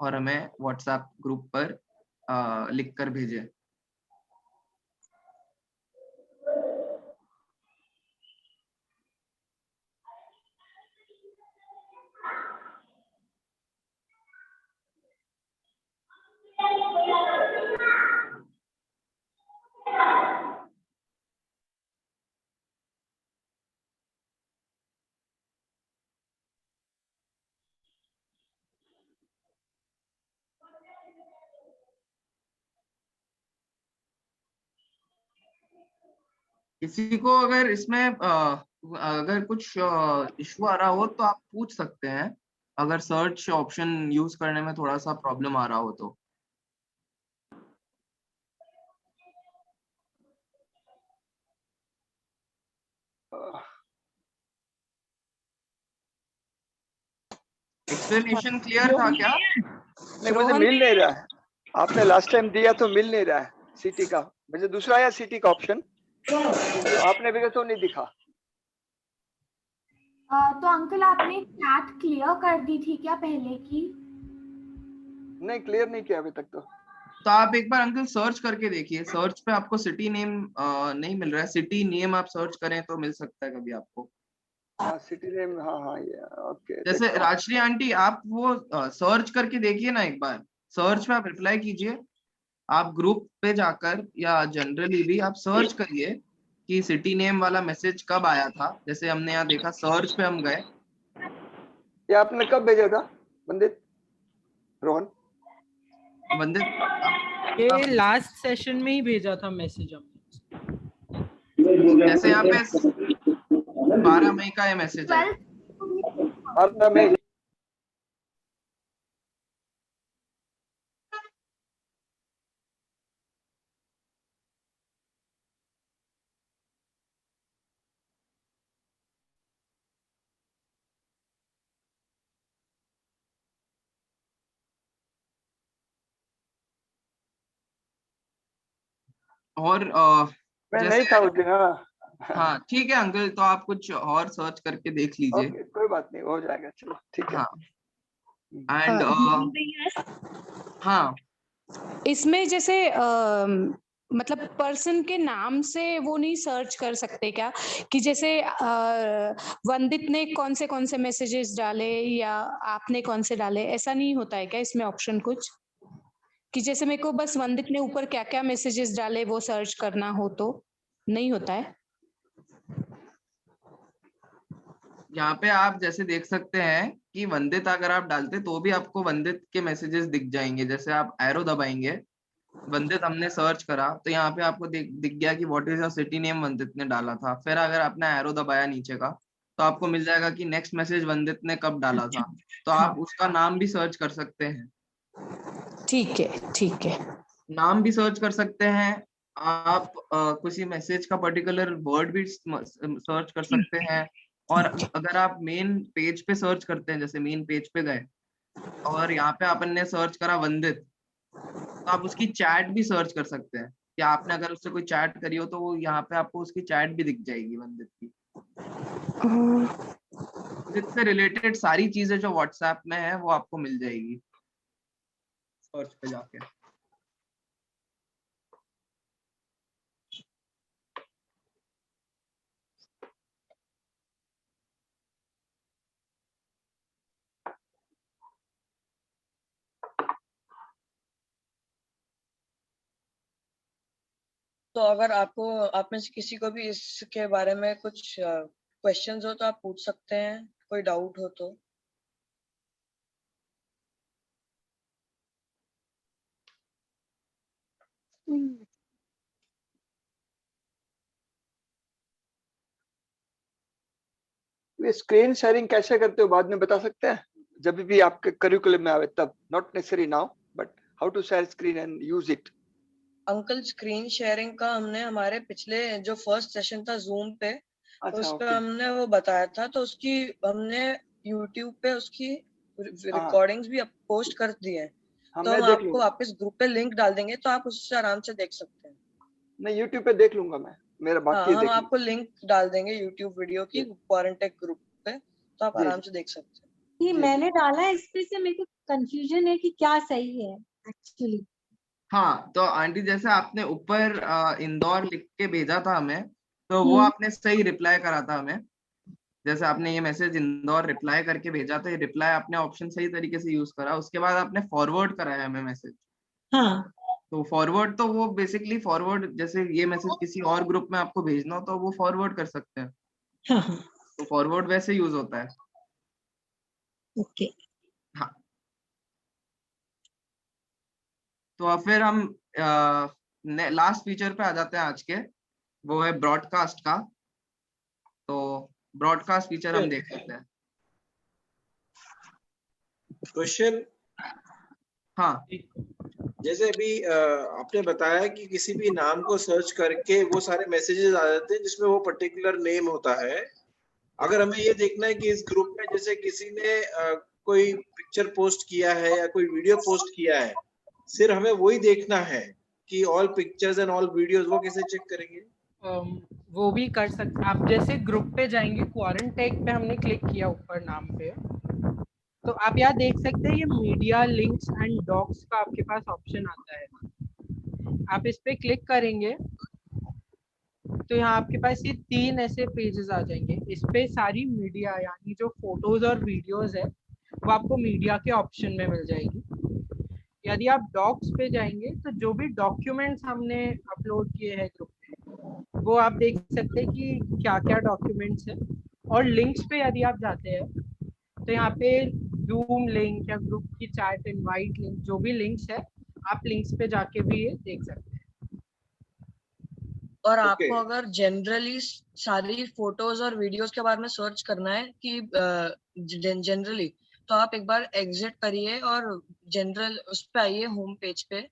और हमें व्हाट्सएप ग्रुप पर लिख कर भेजिए। किसी को अगर इसमें अगर कुछ इशू आ रहा हो तो आप पूछ सकते हैं, अगर सर्च ऑप्शन यूज करने में थोड़ा सा प्रॉब्लम आ रहा हो तो। एक्सप्लेनेशन क्लियर था क्या? नहीं, मुझे मिल नहीं रहा है। आपने लास्ट टाइम दिया तो मिल नहीं रहा है सिटी का। मुझे दूसरा आया सिटी का ऑप्शन, जो आपने भेजा तो नहीं दिखा। तो अंकल आपने चैट क्लियर कर दी थी क्या पहले की? नहीं, क्लियर नहीं किया अभी तक तो आप एक बार अंकल सर्च करके देखिए। सर्च पे आपको सिटी नेम नहीं मिल रहा है। सिटी नेम आप सर्च करें तो मिल सकता है कभी आपको। हाँ, सिटी नेम, हाँ ये ओके। जैसे राजश्री आंटी, आप वो सर्च करके देखिए ना एक बार। सर्च पे आप रिप्लाई कीजिए। आप ग्रुप पे जाकर या जनरली भी आप सर्च करिए कि सिटी नेम वाला मैसेज कब आया था। जैसे हमने यहाँ देखा, सर्च पे हम गए। ये आपने कब भेजा था वंदित, रोहन? वंदित, ये लास्ट सेशन में ही भेजा था मैसेज हमने। जैसे यहाँ पे 12 मई का ये मैसेज है। 12 मई। और मैं जैसे नहीं था उस दिन। हाँ ठीक है अंकल, तो आप कुछ और सर्च करके देख लीजिए। ओके, कोई बात नहीं, हो जाएगा, चलो ठीक है। हाँ एंड हाँ, इसमें जैसे मतलब पर्सन के नाम से वो नहीं सर्च कर सकते क्या? कि जैसे वंदित ने कौन से मैसेजेस डाले या आपने कौन से डाले, ऐसा नहीं होता है क्या इसमें ऑप्शन कुछ? कि जैसे मेरे को बस वंदित ने ऊपर क्या क्या मैसेजेस डाले वो सर्च करना हो तो नहीं होता है? यहाँ पे आप जैसे देख सकते हैं कि वंदित अगर आप डालते तो भी आपको वंदित के मैसेजेस दिख जाएंगे। जैसे आप एरो दबाएंगे, वंदित हमने सर्च करा तो यहाँ पे आपको दिख गया कि what is your city name, Vandit ने डाला था। फिर अगर आपने एरो दबाया नीचे का तो आपको मिल जाएगा कि नेक्स्ट मैसेज वंदित ने कब डाला था। तो आप उसका नाम भी सर्च कर सकते हैं। ठीक है, ठीक है। नाम भी सर्च कर सकते हैं आप। किसी मैसेज का पर्टिकुलर वर्ड भी सर्च कर सकते हैं। और अगर आप मेन पेज पे सर्च करते हैं, जैसे मेन पेज पे गए और यहाँ पे अपन ने सर्च करा वंदित, तो आप उसकी चैट भी सर्च कर सकते हैं कि आपने अगर उससे कोई चैट करी हो तो वो यहाँ पे आपको उसकी चैट भी दिख जाएगी वंदित की। इससे रिलेटेड सारी चीजें जो व्हाट्सएप में है वो आपको मिल जाएगी सर्च पे जाके। तो अगर आपको, आप में से किसी को भी इसके बारे में कुछ क्वेश्चंस हो तो आप पूछ सकते हैं, कोई डाउट हो तो। ये स्क्रीन शेयरिंग कैसे करते हो बाद में बता सकते हैं? जब भी आपके करिकुलम में आवे तब, not necessary now, but how to share screen and use it. Uncle screen sharing का हमने हमारे पिछले जो फर्स्ट सेशन था जूम पे, अच्छा, उसका हमने वो बताया था। तो उसकी हमने यूट्यूब पे उसकी रिकॉर्डिंग्स भी पोस्ट कर दी है। तो हम आपको वापस ग्रुप पे लिंक डाल देंगे तो आप उससे आराम से देख सकते हैं। मैं यूट्यूब पे देख लूंगा, मैं मेरा बाकी है। हम आपको लिंक डाल देंगे यूट्यूब वीडियो की क्वारंटेक ग्रुप पे, तो आप आराम से देख सकते हैं। ये मैंने डाला है, इस पे से मेरे को कंफ्यूजन है कि क्या सही है एक्चुअली। हाँ तो आंटी, जैसे आपने ऊपर इंदौर लिख के भेजा था हमें, तो वो आपने सही रिप्लाई करा था हमें। जैसे आपने ये मैसेज इंदौर रिप्लाई करके भेजा था, ये रिप्लाई आपने ऑप्शन सही तरीके से यूज करा। उसके बाद आपने फॉरवर्ड करा है हमें मैसेज। हाँ। तो फॉरवर्ड तो वो बेसिकली फॉरवर्ड, जैसे ये मैसेज किसी और ग्रुप में आपको भेजना हो तो वो फॉरवर्ड कर सकते हैं। हाँ। तो फॉरवर्ड वैसे यूज होता है। ओके। हाँ, तो अब फिर हम लास्ट फीचर पे आ जाते हैं आज के, वो है ब्रॉडकास्ट का। तो ब्रॉडकास्ट फीचर हम देख सकते हैं। क्वेश्चन। हाँ, जैसे अभी आपने बताया कि किसी भी नाम को सर्च करके वो सारे मैसेजेस आ जाते हैं जिसमें वो पर्टिकुलर नेम होता है। अगर हमें ये देखना है कि इस ग्रुप में जैसे किसी ने कोई पिक्चर पोस्ट किया है या कोई वीडियो पोस्ट किया है, सिर्फ हमें वही देखना है कि all pictures and all videos, वो कैसे चेक करेंगे? वो भी कर सकते। आप जैसे ग्रुप पे जाएंगे, क्वारंटाइन पे हमने क्लिक किया ऊपर नाम पे, तो आप यहाँ देख सकते हैं ये मीडिया लिंक्स एंड डॉक्स का आपके पास ऑप्शन आता है। आप इस पे क्लिक करेंगे तो यहाँ आपके पास ये 3 ऐसे पेजेस आ जाएंगे। इस पे सारी मीडिया यानी जो फोटोज और वीडियोस है वो आपको मीडिया के ऑप्शन में मिल जाएगी। यदि आप डॉक्स पे जाएंगे तो जो भी डॉक्यूमेंट्स हमने अपलोड किए हैं ग्रुप पे वो आप देख सकते हैं कि क्या क्या डॉक्यूमेंट्स है। और लिंक्स पे यदि आप जाते हैं तो यहाँ पे जूम लिंक या ग्रुप की चैट इनवाइट लिंक, जो भी लिंक्स है आप लिंक्स पे जाके भी ये देख सकते हैं। और आपको अगर जनरली सारी फोटोज और वीडियोस के बारे में सर्च करना है कि जनरली, तो आप एक बार एग्जिट करिए और जनरल उस पे आइए, होम पेज पे।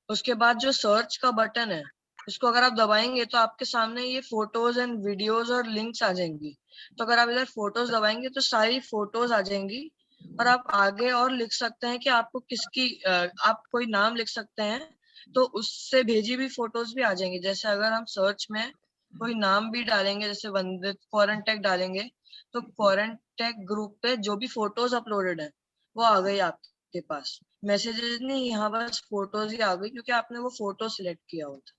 उसके बाद जो सर्च का बटन है उसको अगर आप दबाएंगे तो आपके सामने ये फोटोज एंड वीडियोस और लिंक्स आ जाएंगी। तो अगर आप इधर फोटोज दबाएंगे तो सारी फोटोज आ जाएंगी और आप आगे और लिख सकते हैं कि आपको किसकी आप कोई नाम लिख सकते हैं, तो उससे भेजी हुई फोटोज भी आ जाएंगी। जैसे अगर हम सर्च में कोई नाम भी डालेंगे, जैसे वंदित क्वारंटेक डालेंगे, तो क्वारंटेक ग्रुप पे जो भी फोटोज अपलोडेड है वो आ गई आपके पास। मैसेजेस नहीं, यहाँ बस फोटोज ही आ गई क्योंकि आपने वो फोटो सिलेक्ट किया होता।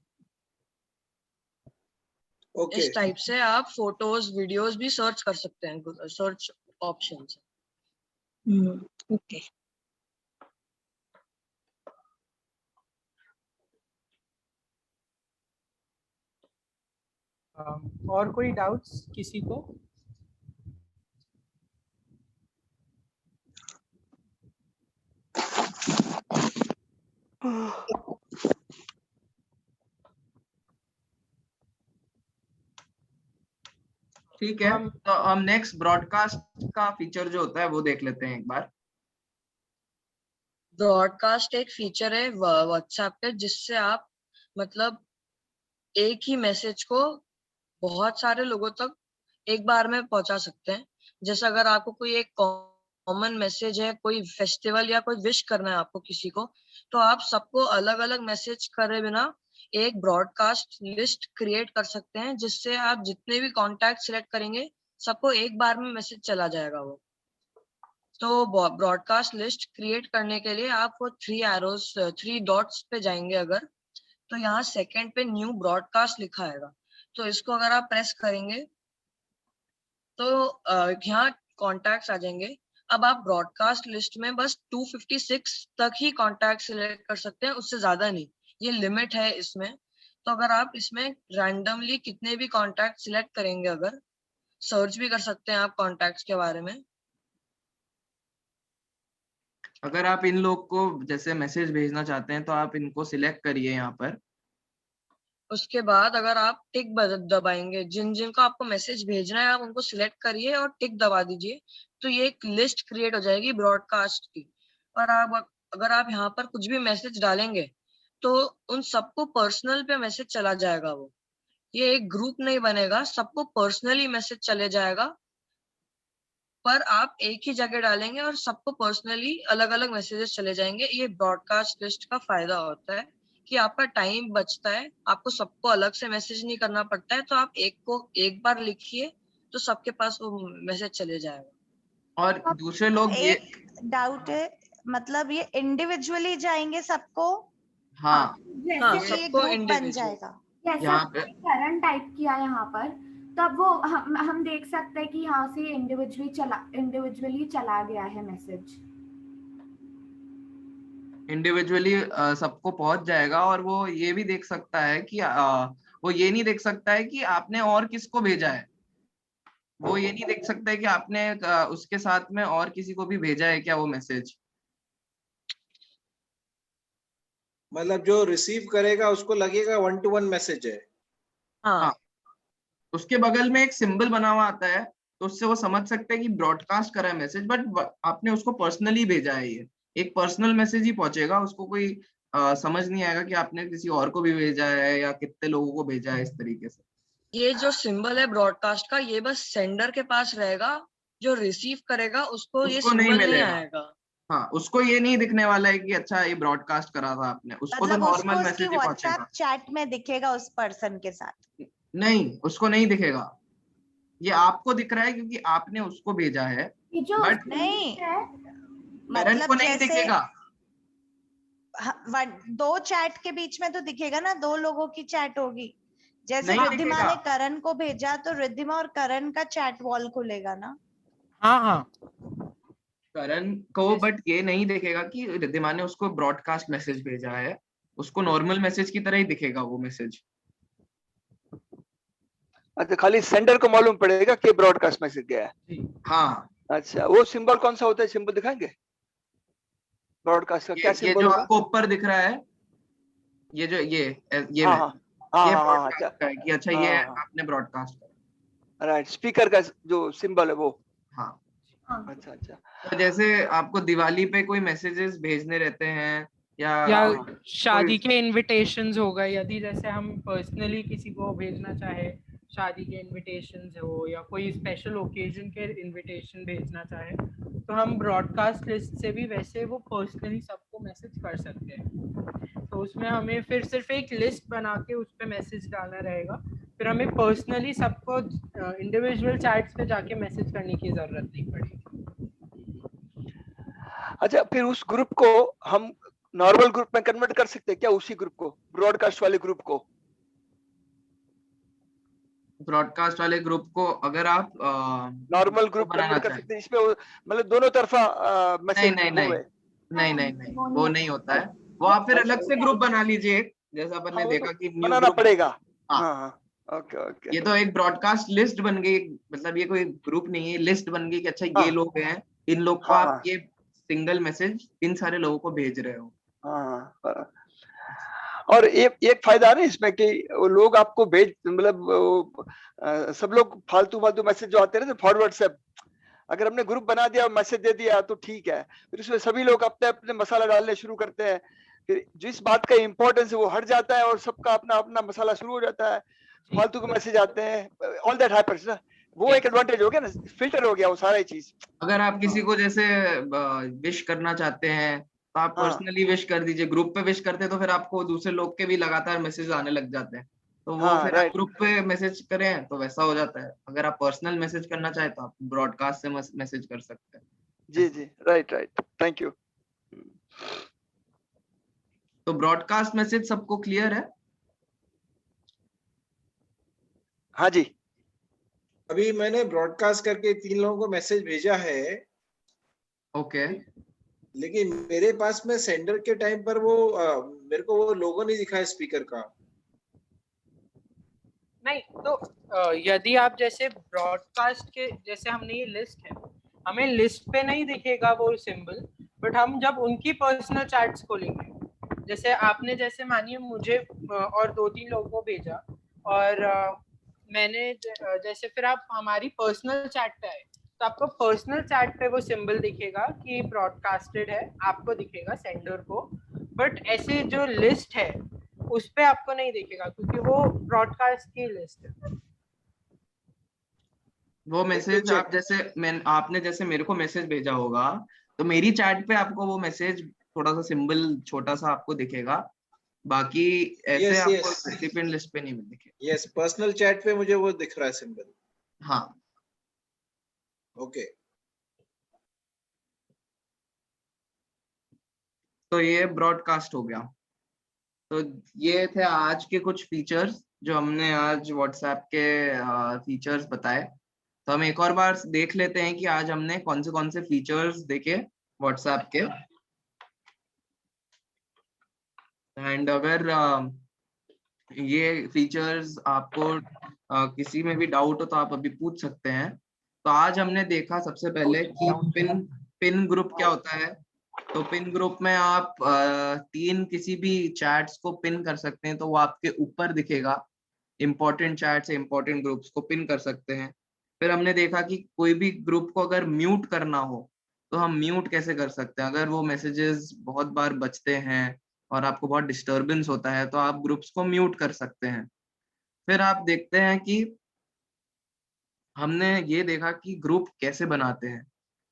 इस टाइप से आप फोटोज वीडियोस भी सर्च कर सकते हैं, सर्च ऑप्शन से। ओके। और कोई डाउट्स किसी को? ठीक है, तो हम नेक्स्ट ब्रॉडकास्ट का फीचर जो होता है वो देख लेते हैं एक बार। ब्रॉडकास्ट एक फीचर है व्हाट्सएप पे जिससे आप मतलब एक ही मैसेज को बहुत सारे लोगों तक एक बार में पहुंचा सकते हैं। जैसे अगर आपको कोई एक कॉमन मैसेज है, कोई फेस्टिवल या कोई विश करना है आपको किसी को, तो आप सबको अलग अलग मैसेज करे बिना एक ब्रॉडकास्ट लिस्ट क्रिएट कर सकते हैं, जिससे आप जितने भी कॉन्टैक्ट सिलेक्ट करेंगे सबको एक बार में मैसेज चला जाएगा वो। तो ब्रॉडकास्ट लिस्ट क्रिएट करने के लिए आप वो 3 डॉट्स पे जाएंगे अगर, तो यहाँ सेकंड पे न्यू ब्रॉडकास्ट लिखा आएगा। तो इसको अगर आप प्रेस करेंगे तो यहाँ कॉन्टैक्ट्स आ जाएंगे। अब आप ब्रॉडकास्ट लिस्ट में बस 256 तक ही कॉन्टैक्ट सिलेक्ट कर सकते हैं, उससे ज्यादा नहीं, ये लिमिट है इसमें। तो अगर आप इसमें रैंडमली कितने भी कॉन्टैक्ट सिलेक्ट करेंगे, अगर सर्च भी कर सकते हैं आप कॉन्टैक्ट्स के बारे में। अगर आप इन लोग को जैसे मैसेज भेजना चाहते हैं तो आप इनको सिलेक्ट करिए यहाँ पर। उसके बाद अगर आप टिक दबाएंगे, जिन जिनको आपको मैसेज भेजना है आप उनको सिलेक्ट करिए और टिक दबा दीजिए, तो ये एक लिस्ट क्रिएट हो जाएगी ब्रॉडकास्ट की। और आप अगर आप यहाँ पर कुछ भी मैसेज डालेंगे तो उन सबको पर्सनल पे मैसेज चला जाएगा वो। ये एक ग्रुप नहीं बनेगा, सबको पर्सनली मैसेज चले जाएगा, पर आप एक ही जगह डालेंगे और सबको पर्सनली अलग अलग मैसेजेस चले जाएंगे। ये ब्रॉडकास्ट लिस्ट का फायदा होता है कि आपका टाइम बचता है, आपको सबको अलग से मैसेज नहीं करना पड़ता है। तो आप एक को एक बार लिखिए तो सबके पास वो मैसेज चले जाएगा। और दूसरे लोग ये डाउट है, मतलब ये इंडिविजुअली जाएंगे सबको? हाँ, जैसे ये ग्रुप बन जाएगा। जैसा करंट टाइप किया यहाँ पर, तब वो हम देख सकते हैं कि यहाँ से इंडिविजुअली चला गया है मैसेज। इंडिविजुअली सबको पहुंच जाएगा। और वो ये भी देख सकता है कि वो ये नहीं देख सकता है कि आपने और किसको भेजा है। वो ये नहीं देख सकता है कि आपने उसके साथ में और किसी को भी भेजा है क्या वो मैसेज। मतलब जो रिसीव करेगा उसको लगेगा 1-to-1 मैसेज है। हाँ। उसके बगल में एक सिंबल बना हुआ आता है, तो उससे वो समझ सकते हैं कि ब्रॉडकास्ट करा है मैसेज, बट आपने उसको पर्सनली भेजा है। ये एक पर्सनल मैसेज ही पहुंचेगा, उसको कोई समझ नहीं आएगा कि आपने किसी और को भी भेजा है या कितने लोगों को भेजा है इस तरीके से। ये जो सिंबल है ब्रॉडकास्ट का, ये बस सेंडर के पास रहेगा, जो रिसीव करेगा उसको ये उसको नहीं सिंबल नहीं मिलेगा। आएगा। हाँ, उसको ये नहीं दिखने वाला है कि अच्छा ये ब्रॉडकास्ट करा था आपने, उसको तो मतलब उसको नॉर्मल उसकी मैसेज ही व्हाट्सएप पहुंचेगा। चैट में दिखेगा उस पर्सन के साथ। नहीं, उसको नहीं दिखेगा, ये आपको दिख रहा है क्योंकि आपने उसको भेजा है, बट नहीं करण को मतलब नहीं जैसे दिखेगा। दो चैट के बीच में तो दिखेगा ना, दो लोगों की चैट होगी। जैसे नहीं रिद्धिमा दिखेगा। ने करण को भेजा तो रिद्धिमा और करण का चैट वॉल खुलेगा ना। हाँ हाँ, करण को बट ये नहीं दिखेगा कि रिद्धिमा ने उसको ब्रॉडकास्ट मैसेज भेजा है, उसको नॉर्मल मैसेज की तरह ही दिखेगा वो मैसेज। अच्छा, खाली सेंडर को मालूम पड़ेगा कि ब्रॉडकास्ट मैसेज गया है। हाँ। अच्छा, वो सिंबल कौन सा होता है, सिंबल दिखाएंगे ब्रॉडकास्ट का? क्या ये सिंबल जो होगा? आपको ऊपर दिख रहा है, ये जो ये हाँ में, हाँ ये हाँ हाँ, ब्रॉडकास्ट का है कि अच्छा ये आपने ब्रॉडकास्ट करा। राइट, स्पीकर का जो सिंबल है वो। हाँ। अच्छा अच्छा। तो जैसे आपको दिवाली पे कोई मैसेजेस भेजने रहते हैं या शादी के इनविटेशंस हो गए, यदि जैसे हम पर्सनली किसी को भेजना चाहे, शादी के इनविटेशंस हो या कोई स्पेशल ओकेजन के इनविटेशन भेजना चाहे, तो हम ब्रॉडकास्ट लिस्ट से भी वैसे वो पर्सनली सबको मैसेज कर सकते हैं। तो उसमें हमें फिर सिर्फ एक लिस्ट बना के उस पर मैसेज डालना रहेगा, फिर हमें पर्सनली सबको इंडिविजुअल चैट्स पे जाके मैसेज करने की जरूरत नहीं पड़ेगी। अच्छा, फिर उस ग्रुप को हम नॉर्मल ग्रुप में कन्वर्ट कर सकते हैं क्या? उसी ग्रुप को, ब्रॉडकास्ट वाले ग्रुप को? ब्रॉडकास्ट वाले ग्रुप को अगर आप नॉर्मल ग्रुप कन्वर्ट कर सकते हैं, इसमें मतलब दोनों तरफा मैसेज नहीं, वो नहीं होता है। वो आप फिर अलग से ग्रुप बना लीजिए, जैसा अपन ने देखा कि न्यू बनाना ग्रुप पड़ेगा। हाँ, ओके ओके। ये तो एक ब्रॉडकास्ट लिस्ट बन गई, मतलब ये कोई ग्रुप नहीं है, लिस्ट बन गई कि अच्छा ये लोग हैं, इन लोग को आप ये सिंगल मैसेज इन सारे लोगों को भेज रहे हो। हाँ, और एक फायदा है ना इसमें कि वो लोग आपको भेज, मतलब सब लोग फालतू मैसेज जो आते हैं ना फॉरवर्ड से, अगर हमने ग्रुप बना दिया और मैसेज दे दिया तो ठीक है, फिर उसमें सभी लोग अपने अपने मसाला डालने शुरू करते हैं, फिर जिस बात का इम्पोर्टेंस है वो हट जाता है और सबका अपना अपना मसाला शुरू हो जाता है, फालतू के मैसेज आते हैं, ऑल दैट हैपेंस ना। वो एक एडवांटेज हो गया ना, फिल्टर हो गया वो सारा चीज। अगर आप किसी को जैसे विश करना चाहते हैं तो आप पर्सनली विश कर दीजिए, ग्रुप पे विश करते हैं तो फिर आपको दूसरे लोग के भी लगातार मैसेज आने लग जाते हैं, तो वो फिर आप ग्रुप पे मैसेज करें तो वैसा हो जाता है। अगर आप पर्सनल मैसेज करना चाहे तो आप ब्रॉडकास्ट से मैसेज कर सकते हैं। जी जी, राइट, थैंक यू। तो ब्रॉडकास्ट मैसेज सबको क्लियर है? हाँ जी। अभी मैंने ब्रॉडकास्ट करके 3 लोगों को मैसेज भेजा है। ओके। लेकिन मेरे पास में सेंडर के टाइम पर वो मेरे को वो लोगो नहीं दिखा है स्पीकर का। नहीं, तो यदि आप जैसे ब्रॉडकास्ट के, जैसे हमने ये लिस्ट है, हमें लिस्ट पे नहीं दिखेगा वो सिंबल, बट हम जब उनकी पर्सनल चैट्स खोलेंगे, जैसे आपने जैसे मानिए मुझे और 2-3 लोगों को भेजा और मैंने जैसे फिर आप हमारी पर्सनल चैट पे आए तो आपको पर्सनल चैट पे वो सिंबल दिखेगा कि ब्रॉडकास्टेड है, आपको दिखेगा सेंडर को, बट ऐसे जो लिस्ट है उस पे आपको नहीं दिखेगा क्योंकि वो ब्रॉडकास्ट की लिस्ट है। वो मैसेज आप जैसे आपने जैसे मेरे को मैसेज भेजा होगा तो मेरी चैट पे आपको वो मैसेज थोड़ा सा सिंबल छोटा सा आपको दिखेगा, बाकी ऐसे आपको रेसिपिएंट लिस्ट पे नहीं दिखेगा। यस, पर्सनल चैट पे मुझे वो दिख रहा है सिंबल। हाँ, ओके। तो ये ब्रॉडकास्ट हो गया। तो ये थे आज के कुछ फीचर्स जो हमने आज व्हाट्सएप के फीचर्स बताए। तो हम एक और बार देख लेते हैं कि आज हमने कौन से फीचर्स देखे व्हाट्सएप के। एंड अगर ये फीचर्स आपको किसी में भी डाउट हो तो आप अभी पूछ सकते हैं। तो आज हमने देखा सबसे पहले कि पिन ग्रुप क्या होता है। तो पिन ग्रुप में आप 3 किसी भी चैट्स को पिन कर सकते हैं, तो वो आपके ऊपर दिखेगा। इंपॉर्टेंट चैट्स, इंपॉर्टेंट ग्रुप्स को पिन कर सकते हैं। फिर हमने देखा कि कोई भी ग्रुप को अगर म्यूट करना हो तो हम म्यूट कैसे कर सकते हैं। अगर वो मैसेजेस बहुत बार बचते हैं और आपको बहुत डिस्टरबेंस होता है तो आप ग्रुप्स को म्यूट कर सकते हैं। फिर आप देखते हैं कि हमने ये देखा कि ग्रुप कैसे बनाते हैं।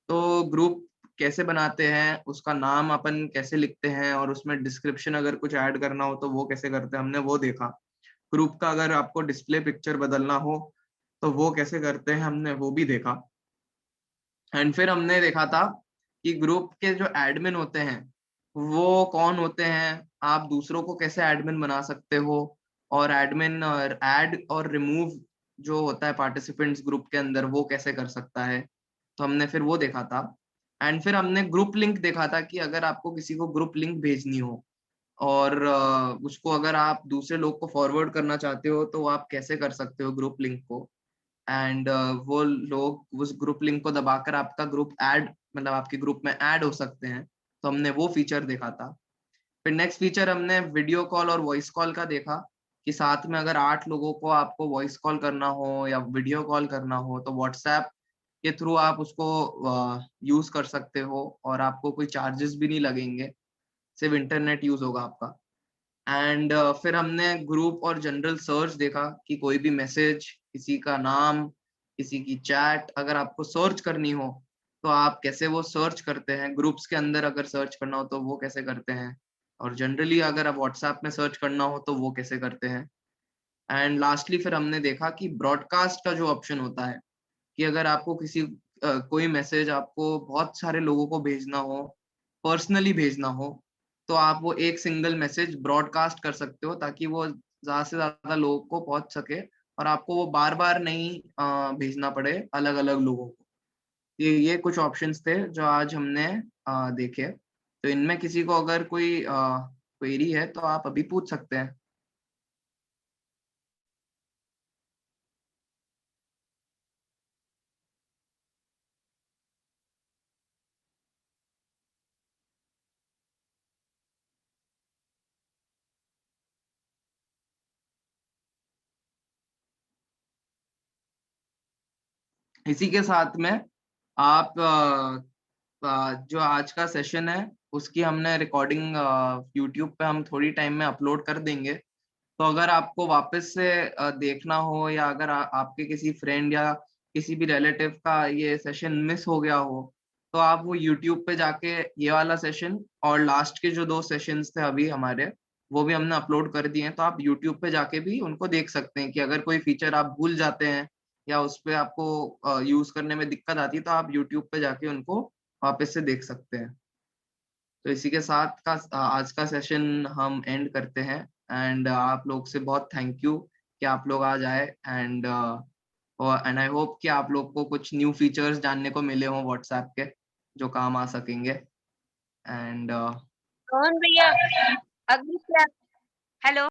तो ग्रुप कैसे बनाते हैं, उसका नाम अपन कैसे लिखते हैं और उसमें डिस्क्रिप्शन अगर कुछ ऐड करना हो तो वो कैसे करते हैं, हमने वो देखा। ग्रुप का अगर आपको डिस्प्ले पिक्चर बदलना हो तो वो कैसे करते हैं, हमने वो भी देखा। एंड फिर हमने देखा था कि ग्रुप के जो एडमिन होते हैं वो कौन होते हैं, आप दूसरों को कैसे एडमिन बना सकते हो, और एडमिन और ऐड और रिमूव जो होता है पार्टिसिपेंट्स ग्रुप के अंदर वो कैसे कर सकता है। तो हमने फिर वो देखा था। एंड फिर हमने ग्रुप लिंक देखा था कि अगर आपको किसी को ग्रुप लिंक भेजनी हो और उसको अगर आप दूसरे लोग को फॉरवर्ड करना चाहते हो तो आप कैसे कर सकते हो ग्रुप लिंक को। एंड वो लोग उस ग्रुप लिंक को दबाकर आपका ग्रुप ऐड मतलब आपके ग्रुप में ऐड हो सकते हैं। तो हमने वो फीचर देखा था। फिर नेक्स्ट फीचर हमने वीडियो कॉल और वॉइस कॉल का देखा कि साथ में अगर 8 लोगों को आपको वॉइस कॉल करना हो या वीडियो कॉल करना हो तो व्हाट्सएप के थ्रू आप उसको यूज कर सकते हो और आपको कोई चार्जेस भी नहीं लगेंगे, सिर्फ इंटरनेट यूज होगा आपका। एंड फिर हमने ग्रुप और जनरल सर्च देखा कि कोई भी मैसेज, किसी का नाम, किसी की चैट अगर आपको सर्च करनी हो तो आप कैसे वो सर्च करते हैं। ग्रुप्स के अंदर अगर सर्च करना हो तो वो कैसे करते हैं, और जनरली अगर आप व्हाट्सएप में सर्च करना हो तो वो कैसे करते हैं। एंड लास्टली फिर हमने देखा कि ब्रॉडकास्ट का जो ऑप्शन होता है कि अगर आपको किसी कोई मैसेज आपको बहुत सारे लोगों को भेजना हो, पर्सनली भेजना हो, तो आप वो एक सिंगल मैसेज ब्रॉडकास्ट कर सकते हो ताकि वो ज़्यादा से ज़्यादा लोगों को पहुंच सके और आपको वो बार-बार नहीं भेजना पड़े अलग-अलग लोगों को। ये कुछ ऑप्शंस थे जो आज हमने देखे। तो इनमें किसी को अगर कोई क्वेरी है तो आप अभी पूछ सकते हैं। इसी के साथ में आप जो आज का सेशन है उसकी हमने रिकॉर्डिंग यूट्यूब पे हम थोड़ी टाइम में अपलोड कर देंगे। तो अगर आपको वापस से देखना हो या अगर आपके किसी फ्रेंड या किसी भी रिलेटिव का ये सेशन मिस हो गया हो तो आप वो यूट्यूब पे जाके ये वाला सेशन और लास्ट के जो 2 सेशंस थे अभी हमारे वो भी हमने अपलोड कर दिए हैं। तो आप यूट्यूब पे जाके भी उनको देख सकते हैं कि अगर कोई फीचर आप भूल जाते हैं या उस पे आपको यूज करने में दिक्कत आती है तो आप यूट्यूब पे जाके उनको वापस से देख सकते हैं। तो इसी के साथ का आज का सेशन हम एंड करते हैं। एंड आप लोग से बहुत थैंक यू कि आप लोग आज आए। एंड आई होप कि आप लोग को कुछ न्यू फीचर्स जानने को मिले हों व्हाट्सएप के जो काम आ सकेंगे। एंड कौन भैया अगली क्लास हेलो